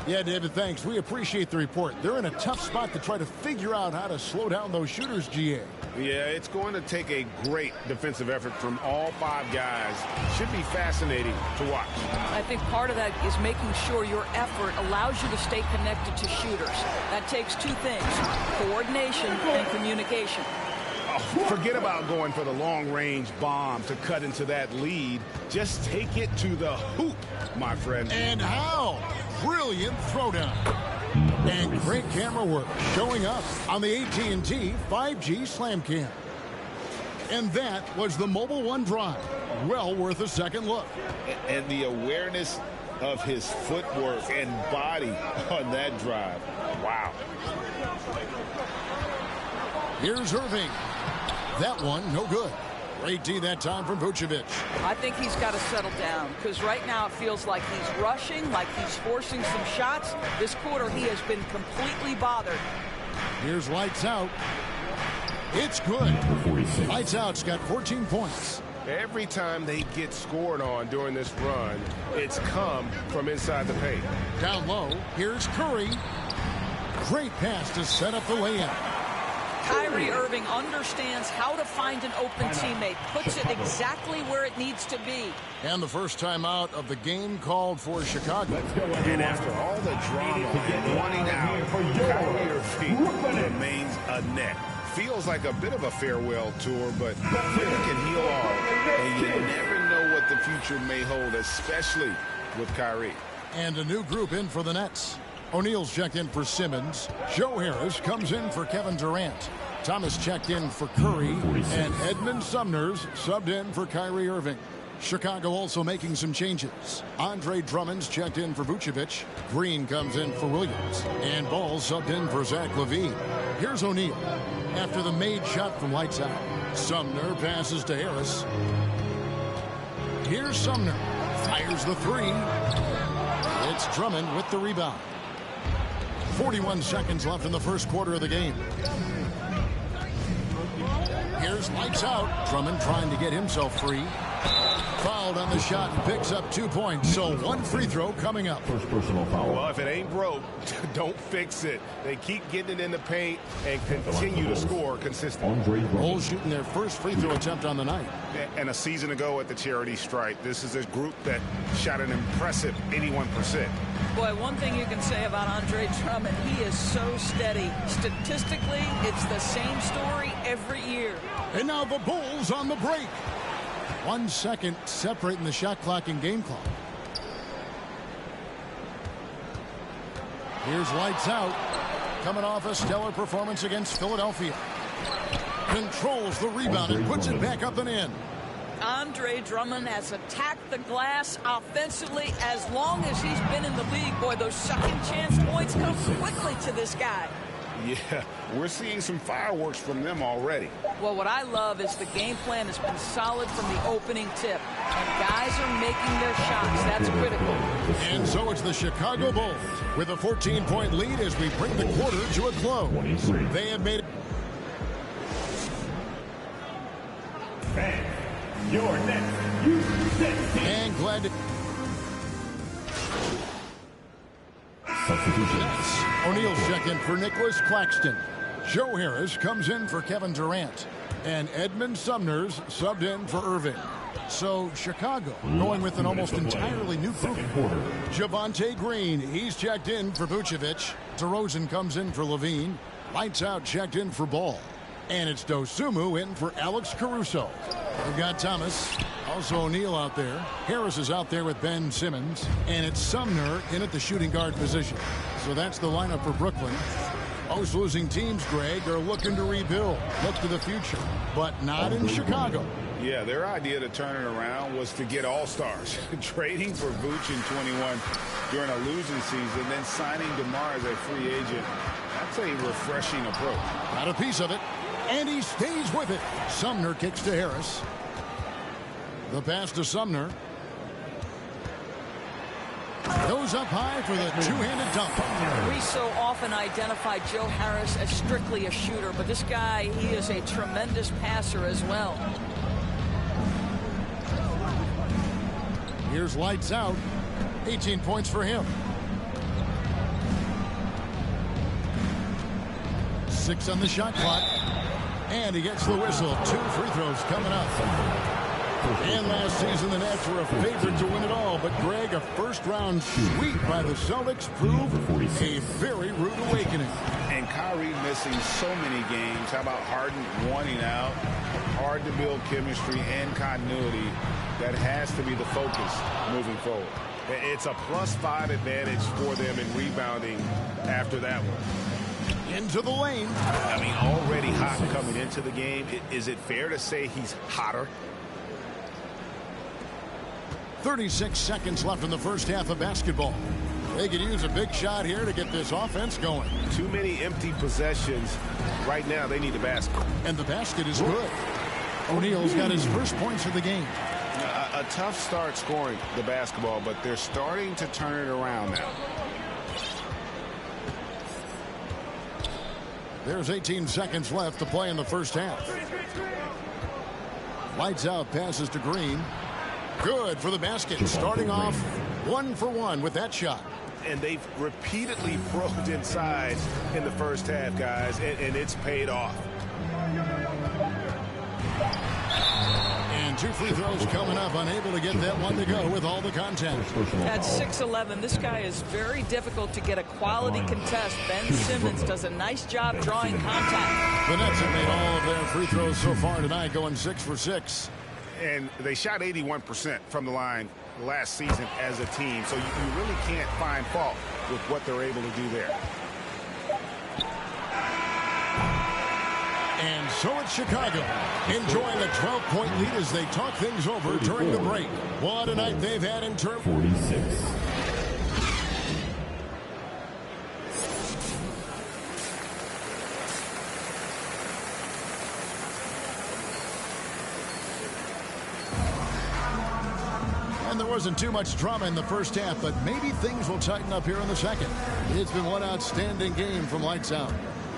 Yeah, David, thanks. We appreciate the report. They're in a tough spot to try to figure out how to slow down those shooters, GA.
Yeah, it's going to take a great defensive effort from all 5 guys. Should be fascinating to watch.
I think part of that is making sure your effort allows you to stay connected to shooters. That takes 2 things, coordination and communication.
Forget about going for the long-range bomb to cut into that lead. Just take it to the hoop, my friend.
And how? Brilliant throwdown. And great camera work showing up on the AT&T 5G Slam Cam. And that was the Mobile One drive. Well worth a second look.
And the awareness of his footwork and body on that drive. Wow.
Here's Irving. That one, no good. Great D that time from Vucevic.
I think he's got to settle down because right now it feels like he's rushing, like he's forcing some shots. This quarter he has been completely bothered.
Here's Lights Out. It's good. Lights Out's got 14 points.
Every time they get scored on during this run, it's come from inside the paint.
Down low, here's Curry. Great pass to set up the layup.
Kyrie Irving understands how to find an open teammate, puts it exactly where it needs to be.
And the first timeout of the game called for Chicago.
And after all the drama and wanting out, Kyrie Irving remains a net. Feels like a bit of a farewell tour, but really can heal all. And you never know what the future may hold, especially with Kyrie.
And a new group in for the Nets. O'Neal's checked in for Simmons. Joe Harris comes in for Kevin Durant. Thomas checked in for Curry. And Edmund Sumner's subbed in for Kyrie Irving. Chicago also making some changes. Andre Drummond's checked in for Vucevic. Green comes in for Williams. And Ball subbed in for Zach LaVine. Here's O'Neal. After the made shot from Lights Out. Sumner passes to Harris. Here's Sumner. Fires the three. It's Drummond with the rebound. 41 seconds left in the first quarter of the game. Here's Lights Out. Drummond trying to get himself free. Fouled on the shot and picks up 2 points. So one free throw coming up.
First personal foul.
Well, if it ain't broke, don't fix it. They keep getting it in the paint and continue to score consistently.
Bulls shooting their first free throw attempt on the night.
And a season ago at the charity stripe, this is a group that shot an impressive 81%.
Boy, one thing you can say about Andre Drummond, he is so steady. Statistically, it's the same story every year.
And now the Bulls on the break. 1 second separating the shot clock and game clock. Here's Lights Out. Coming off a stellar performance against Philadelphia. Controls the rebound and puts it back up and in.
Andre Drummond has attacked the glass offensively as long as he's been in the league. Boy, those second chance points come quickly to this guy.
Yeah, we're seeing some fireworks from them already.
Well, what I love is the game plan has been solid from the opening tip. And guys are making their shots. That's critical.
And so it's the Chicago Bulls with a 14-point lead as we bring the quarter to a close. They have made it.
Your next U16.
And glad to...
Substitution.
O'Neal's check in for Nicholas Claxton. Joe Harris comes in for Kevin Durant. And Edmund Sumner's subbed in for Irving. So Chicago going with an almost entirely new group. Javonte Green, he's checked in for Vucevic. DeRozan comes in for LaVine. Lights Out checked in for Ball. And it's Dosunmu in for Alex Caruso. We've got Thomas, also O'Neal out there. Harris is out there with Ben Simmons. And it's Sumner in at the shooting guard position. So that's the lineup for Brooklyn. Most losing teams, Greg, are looking to rebuild, look to the future, but not in Chicago.
Yeah, their idea to turn it around was to get all-stars. Trading for Vooch in 21 during a losing season, then signing DeMar as a free agent. That's a refreshing approach.
Got a piece of it, and he stays with it. Sumner kicks to Harris. The pass to Sumner. Goes up high for the two-handed dunk.
We so often identify Joe Harris as strictly a shooter, but this guy, he is a tremendous passer as well.
Here's Lights Out. 18 points for him. 6 on the shot clock. And he gets the whistle. 2 free throws coming up. And last season, the Nets were a favorite to win it all. But, Greg, a first-round sweep by the Celtics proved a very rude awakening.
And Kyrie missing so many games. How about Harden wanting out? Hard to build chemistry and continuity. That has to be the focus moving forward. It's a +5 advantage for them in rebounding after that one.
Into the lane.
I mean, already hot coming into the game. Is it fair to say he's hotter?
36 seconds left in the first half of basketball. They could use a big shot here to get this offense going.
Too many empty possessions. Right now, they need a basket.
And the basket is good. O'Neal's got his first points of the game.
A tough start scoring the basketball, but they're starting to turn it around now.
There's 18 seconds left to play in the first half. Lights out, passes to Green. Good for the basket. Starting off 1 for 1 with that shot.
And they've repeatedly probed inside in the first half, guys, and it's paid off.
And 2 free throws coming up, unable to get that one to go with all the contact.
At 6'11", this guy is very difficult to get a quality contest. Ben Simmons does a nice job drawing contact.
The Nets have made all of their free throws so far tonight, going 6 for 6.
And they shot 81% from the line last season as a team, so you really can't find fault with what they're able to do there.
And so it's Chicago enjoying a 12-point lead as they talk things over during the break. What a night they've had in terms.
46.
And there wasn't too much drama in the first half, but maybe things will tighten up here in the second. It's been one outstanding game from lights out.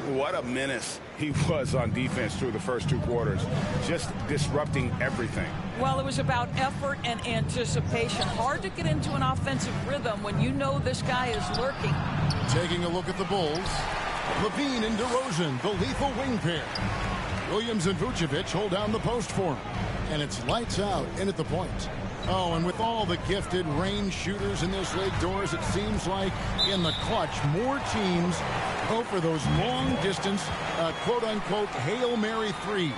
What a menace he was on defense through the first 2 quarters, just disrupting everything.
Well, it was about effort and anticipation. Hard to get into an offensive rhythm when you know this guy is lurking.
Taking a look at the Bulls. Levine and DeRozan, the lethal wing pair. Williams and Vucevic hold down the post for him. And it's lights out in at the point. Oh, and with all the gifted range shooters in this league, Doris, it seems like in the clutch, more teams go for those long-distance, quote-unquote, Hail Mary threes,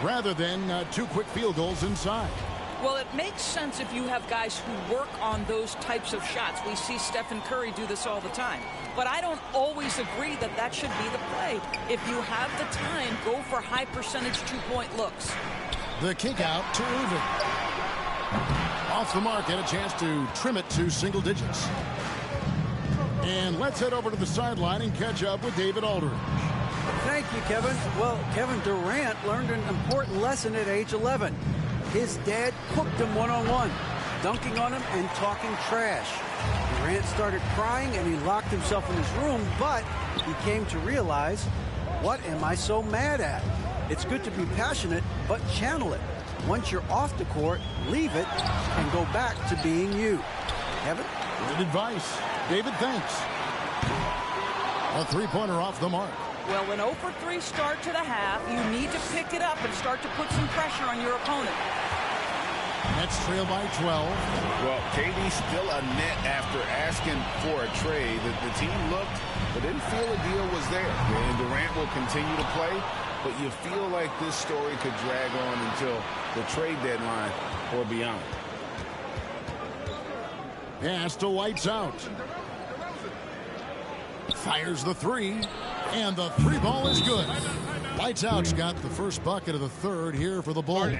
rather than 2 quick field goals inside.
Well, it makes sense if you have guys who work on those types of shots. We see Stephen Curry do this all the time. But I don't always agree that that should be the play. If you have the time, go for high-percentage 2-point looks.
The kick out to Irving. Off the mark, and a chance to trim it to single digits. And let's head over to the sideline and catch up with David Aldridge.
Thank you, Kevin. Well, Kevin Durant learned an important lesson at age 11. His dad cooked him one-on-one, dunking on him and talking trash. Durant started crying and he locked himself in his room, but he came to realize, what am I so mad at? It's good to be passionate, but channel it. Once you're off the court, leave it and go back to being you. Kevin?
Good advice. David, thanks. A 3-pointer off the mark.
Well, an 0 for 3 start to the half, you need to pick it up and start to put some pressure on your opponent.
Nets trail by 12.
Well, KD still a net after asking for a trade. The team looked, but didn't feel a deal was there. And Durant will continue to play, but you feel like this story could drag on until the trade deadline or beyond.
Pass to lights out. Fires the 3, and the 3 ball is good. Lights out's got the first bucket of the third here for the Bulls.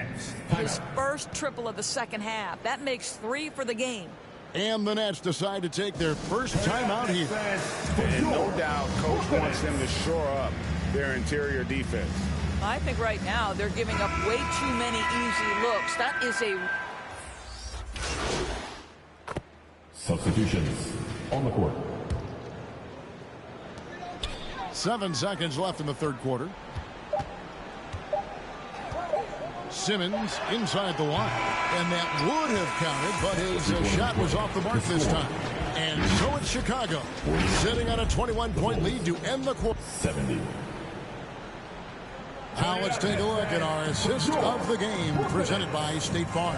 His first triple of the second half. That makes 3 for the game.
And the Nets decide to take their first time out here.
And no doubt coach wants them to shore up their interior defense.
I think right now they're giving up way too many easy looks. That is a...
Substitutions on the court.
7 seconds left in the third quarter. Simmons inside the line, and that would have counted, but his shot was off the mark this time. And so it's Chicago sitting on a 21-point lead to end the quarter.
70.
Now let's take a look at our assist of the game presented by State Farm.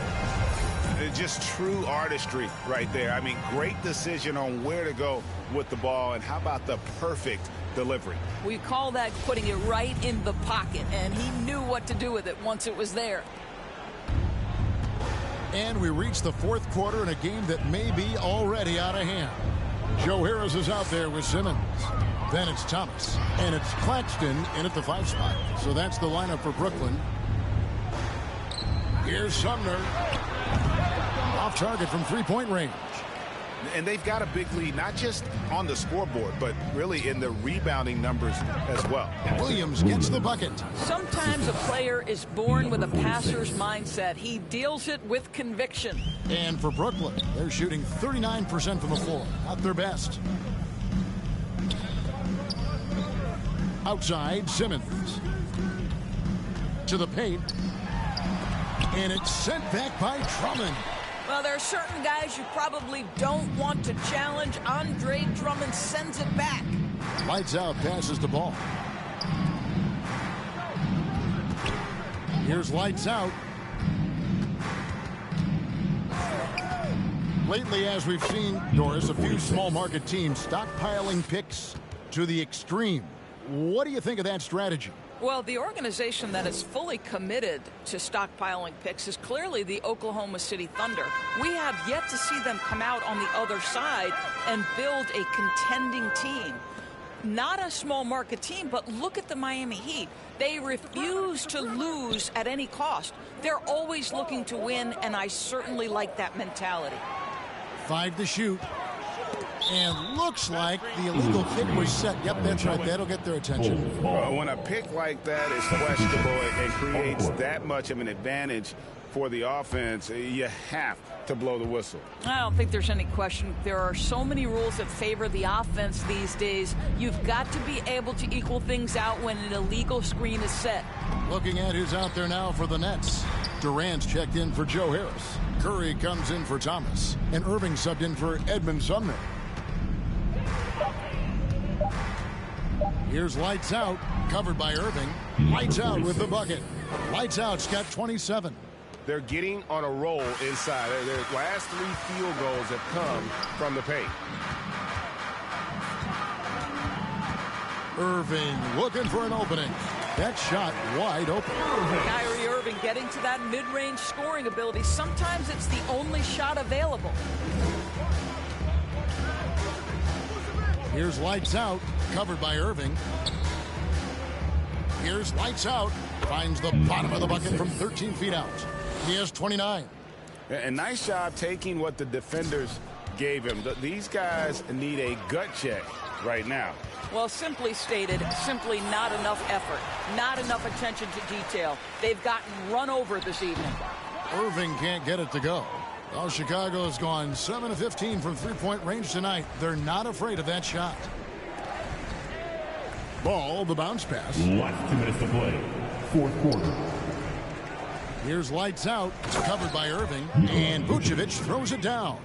Just true artistry right there. I mean, great decision on where to go with the ball, and how about the perfect delivery?
We call that putting it right in the pocket, and he knew what to do with it once it was there.
And we reach the fourth quarter in a game that may be already out of hand. Joe Harris is out there with Simmons. Then it's Thomas, and it's Claxton in at the 5 spot. So that's the lineup for Brooklyn. Here's Sumner. off target from three-point range.
And they've got a big lead, not just on the scoreboard, but really in the rebounding numbers as well.
Williams gets the bucket.
Sometimes a player is born with a passer's mindset. He deals it with conviction.
And for Brooklyn, they're shooting 39% from the floor. Not their best. Outside, Simmons. To the paint. And it's sent back by Drummond.
Well, there are certain guys you probably don't want to challenge. Andre Drummond sends it back.
Lights out, passes the ball. Here's lights out. Lately, as we've seen, Doris, a few small market teams stockpiling picks to the extreme. What do you think of that strategy?
Well, the organization that is fully committed to stockpiling picks is clearly the Oklahoma City Thunder. We have yet to see them come out on the other side and build a contending team. Not a small market team, but look at the Miami Heat. They refuse to lose at any cost. They're always looking to win, and I certainly like that mentality.
5 to shoot. And looks like the illegal kick was set. Yep, that's right. That'll get their attention.
When a pick like that is questionable and creates that much of an advantage for the offense, you have to blow the whistle.
I don't think there's any question. There are so many rules that favor the offense these days. You've got to be able to equal things out when an illegal screen is set.
Looking at who's out there now for the Nets. Durant's checked in for Joe Harris. Curry comes in for Thomas. And Irving subbed in for Edmund Sumner. Here's lights out, covered by Irving. Lights out with the bucket. Lights out's got 27.
They're getting on a roll inside. Their last 3 field goals have come from the paint.
Irving looking for an opening. That shot wide open.
Kyrie Irving getting to that mid-range scoring ability. Sometimes it's the only shot available.
Here's lights out, covered by Irving. Here's lights out. Finds the bottom of the bucket from 13 feet out. He has 29.
And nice job taking what the defenders gave him. These guys need a gut check right now.
Well, simply stated, simply not enough effort. Not enough attention to detail. They've gotten run over this evening.
Irving can't get it to go. Well, Chicago's gone 7 of 15 from three-point range tonight. They're not afraid of that shot. Ball, the bounce pass.
Last 2 minutes to play. Fourth quarter.
Here's lights out. It's covered by Irving. And Vucevic throws it down.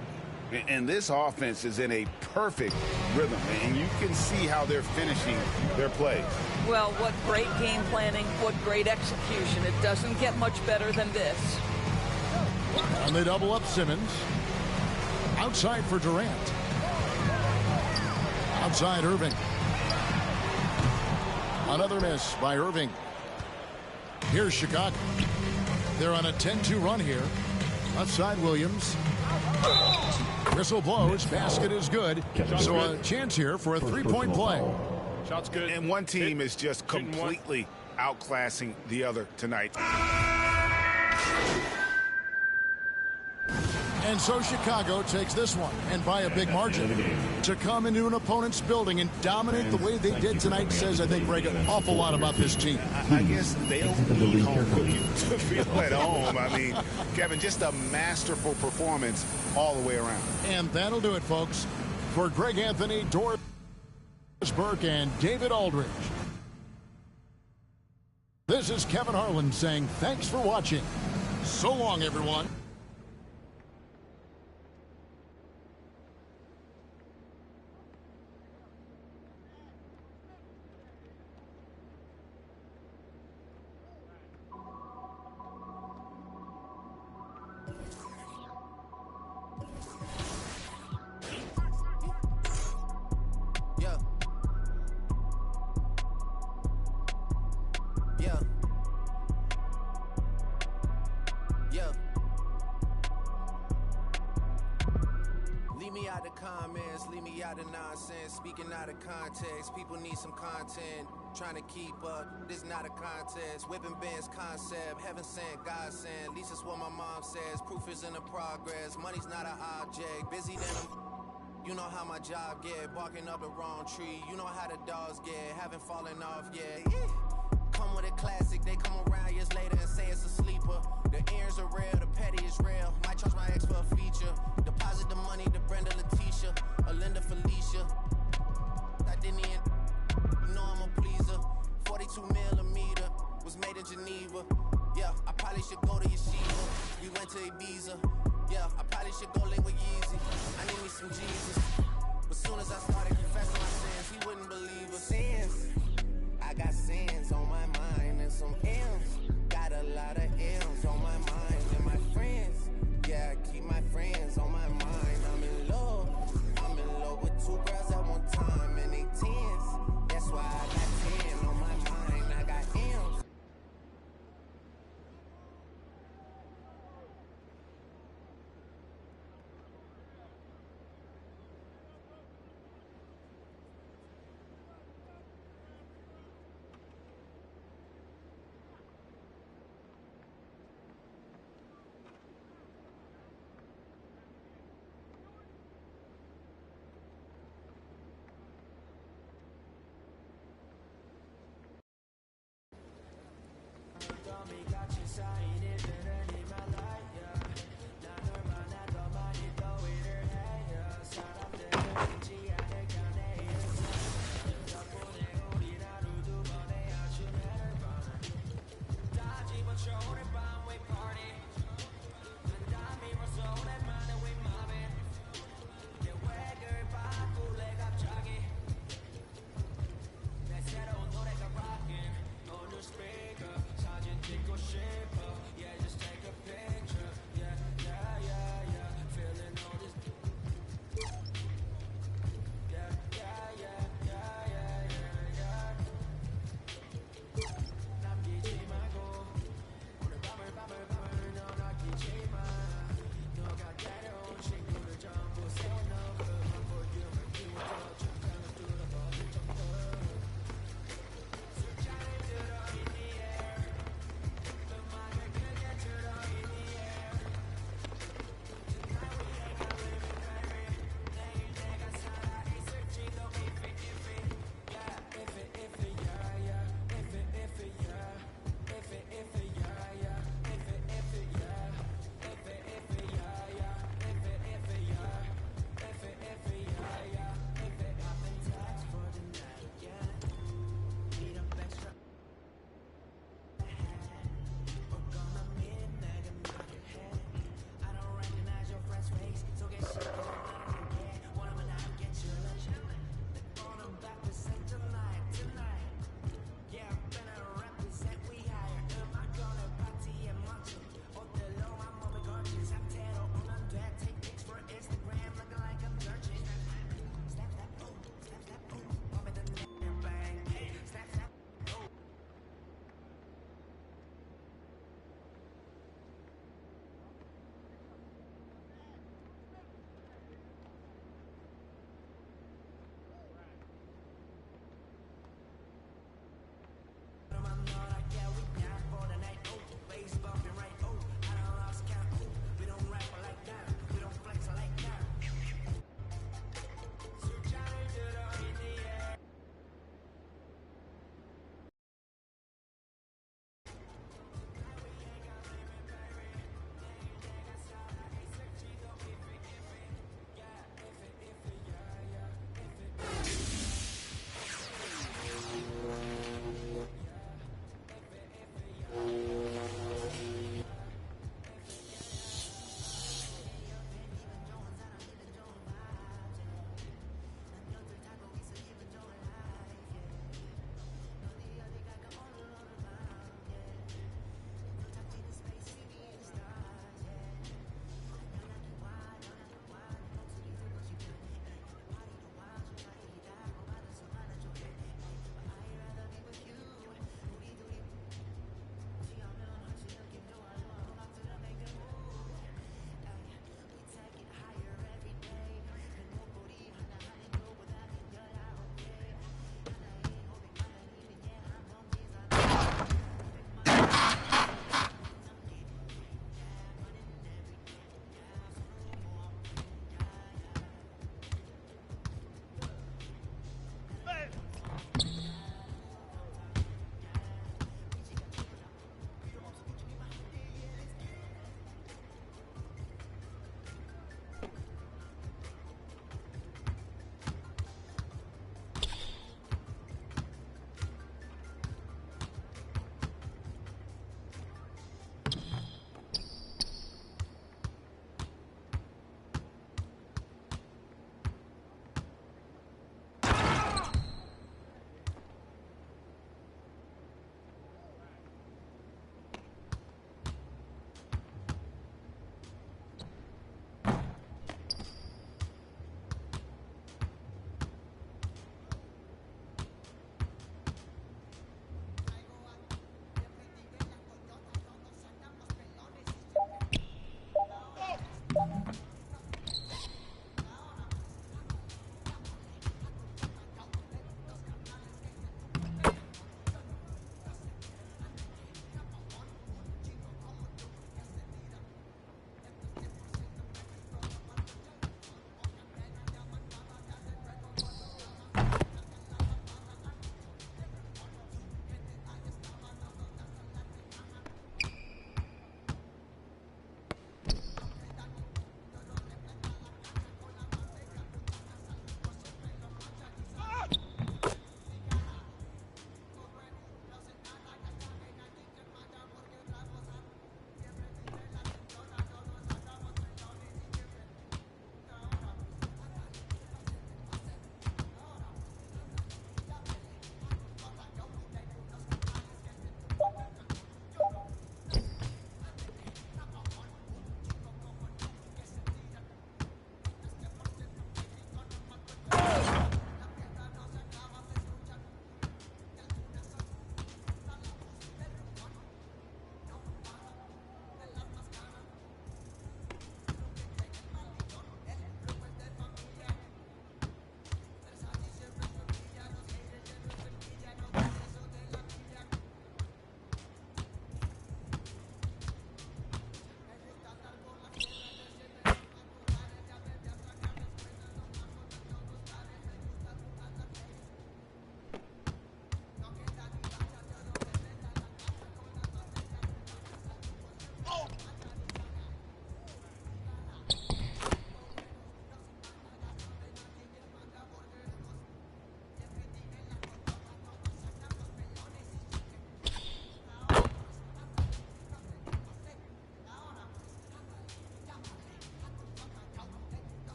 And this offense is in a perfect rhythm. And you can see how they're finishing their plays.
Well, what great game planning. What great execution. It doesn't get much better than this.
And they double up Simmons. Outside for Durant. Outside Irving. Another miss by Irving. Here's Chicago. They're on a 10-2 run here. Outside Williams. Whistle blows. Basket is good. So a chance here for a three-point play.
Shot's good. And one team is just completely outclassing the other tonight.
And so Chicago takes this one, and by a big margin. To come into an opponent's building and dominate the way they did tonight says, I think, Greg, an awful lot about this team.
I guess they don't need home cooking to feel at home. I mean, Kevin, just a masterful performance all the way around.
And that'll do it, folks. For Greg Anthony, Doris Burke, and David Aldridge. This is Kevin Harlan saying thanks for watching. So long, everyone.
Comments, leave me out of nonsense, speaking out of context. People need some content, trying to keep up. This not a contest. Whipping bands concept. Heaven sent, God sent. At least it's what my mom says. Proof is in the progress. Money's not an object. Busy than I'm. You know how my job get. Barking up the wrong tree. You know how the dogs get. Haven't fallen off yet. Yeah. Come with a classic. They come around years later and say it's a sleeper. The earrings are real. The petty is real. Might charge my ex for a feature. Deposit the money to Brenda Letitia. Linda Felicia. I didn't even. You know I'm a pleaser. 42 millimeter was made in Geneva. Yeah, I probably should go to Yeshiva. We went to Ibiza. Yeah, I probably should go link with Yeezy. I need me some Jesus. But soon as I started confessing my sins, he wouldn't believe us. Sins. I got sins on my mind and some M's. Got a lot of M's on my mind and my friends. Yeah, I keep my friends on my mind. I'm in love. I'm in love with two girls at one time and they tens. That's why I got 10 on my mind. I got M's. Yeah, just take a pic.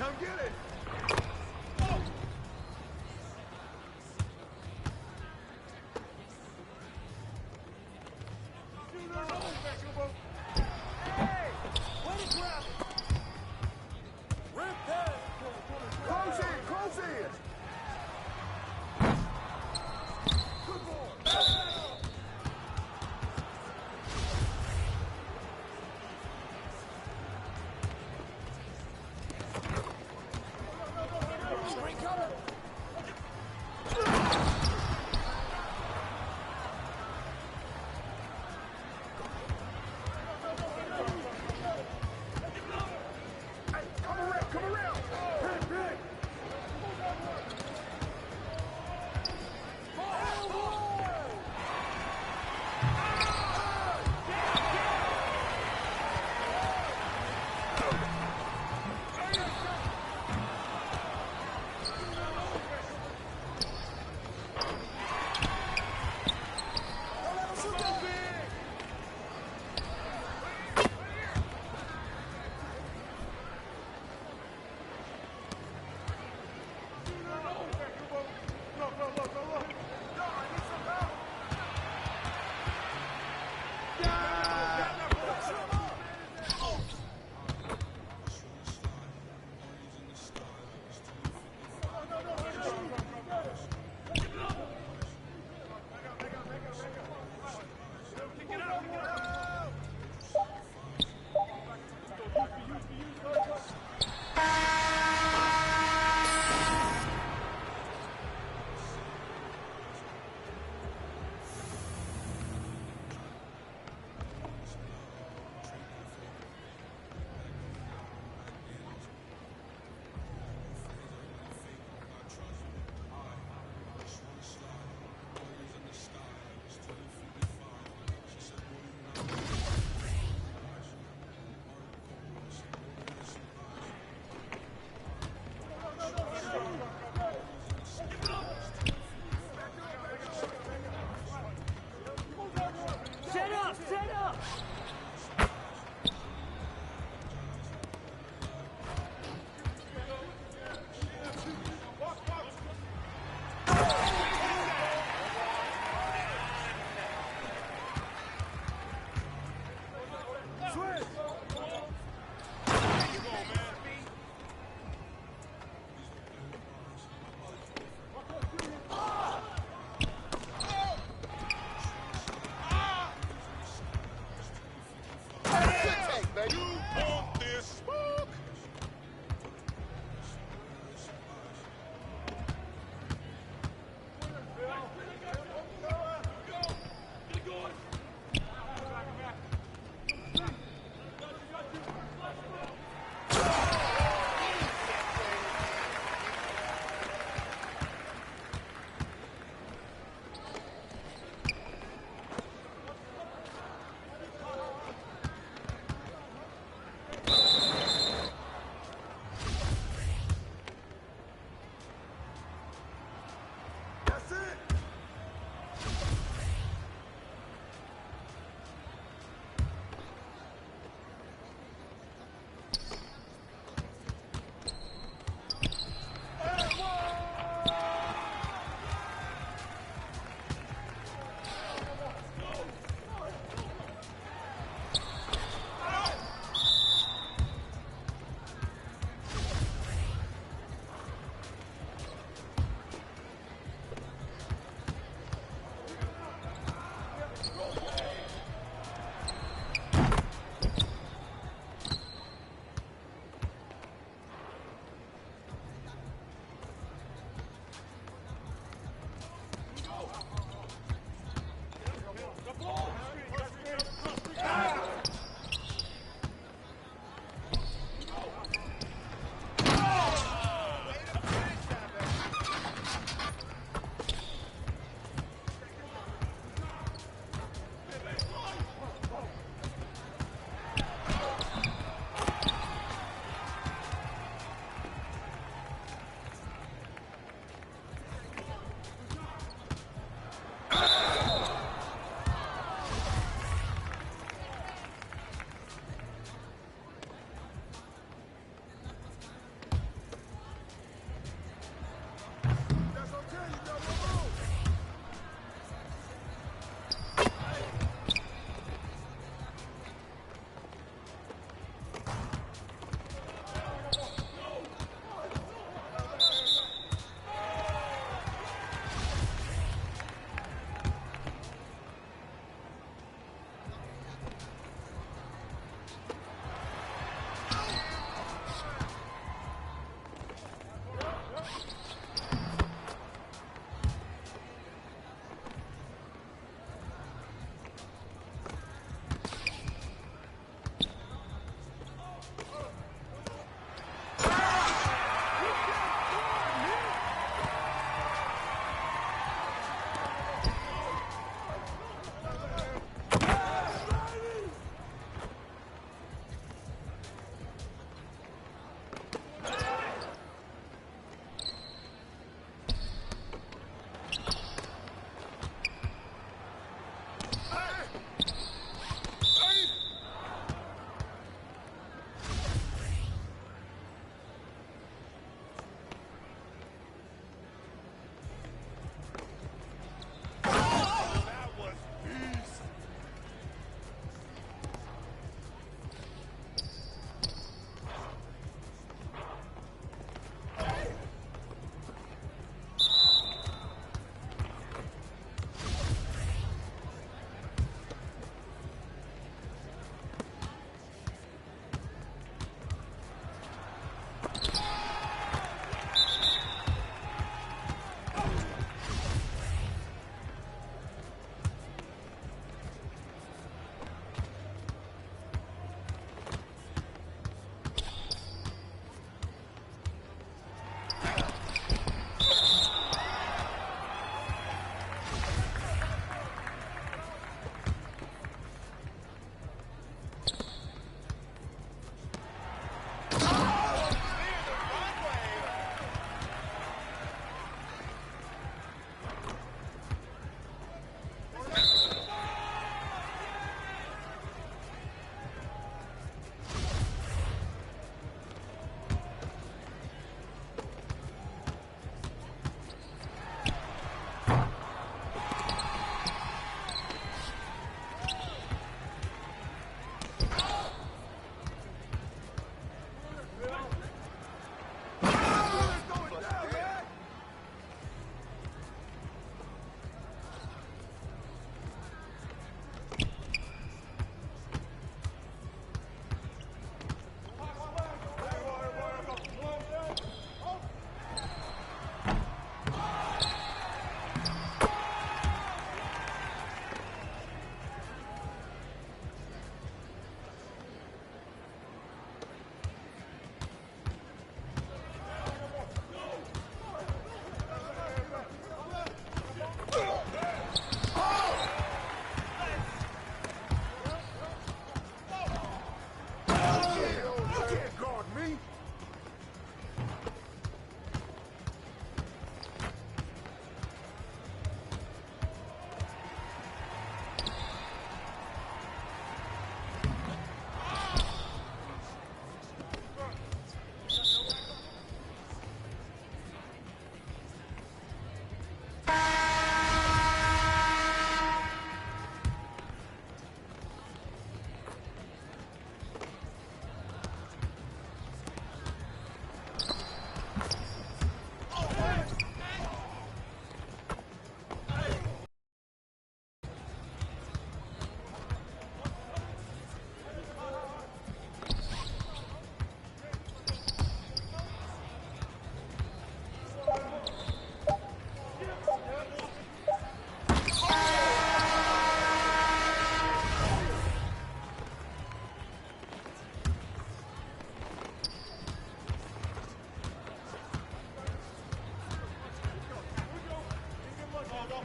Come get it!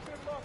Walker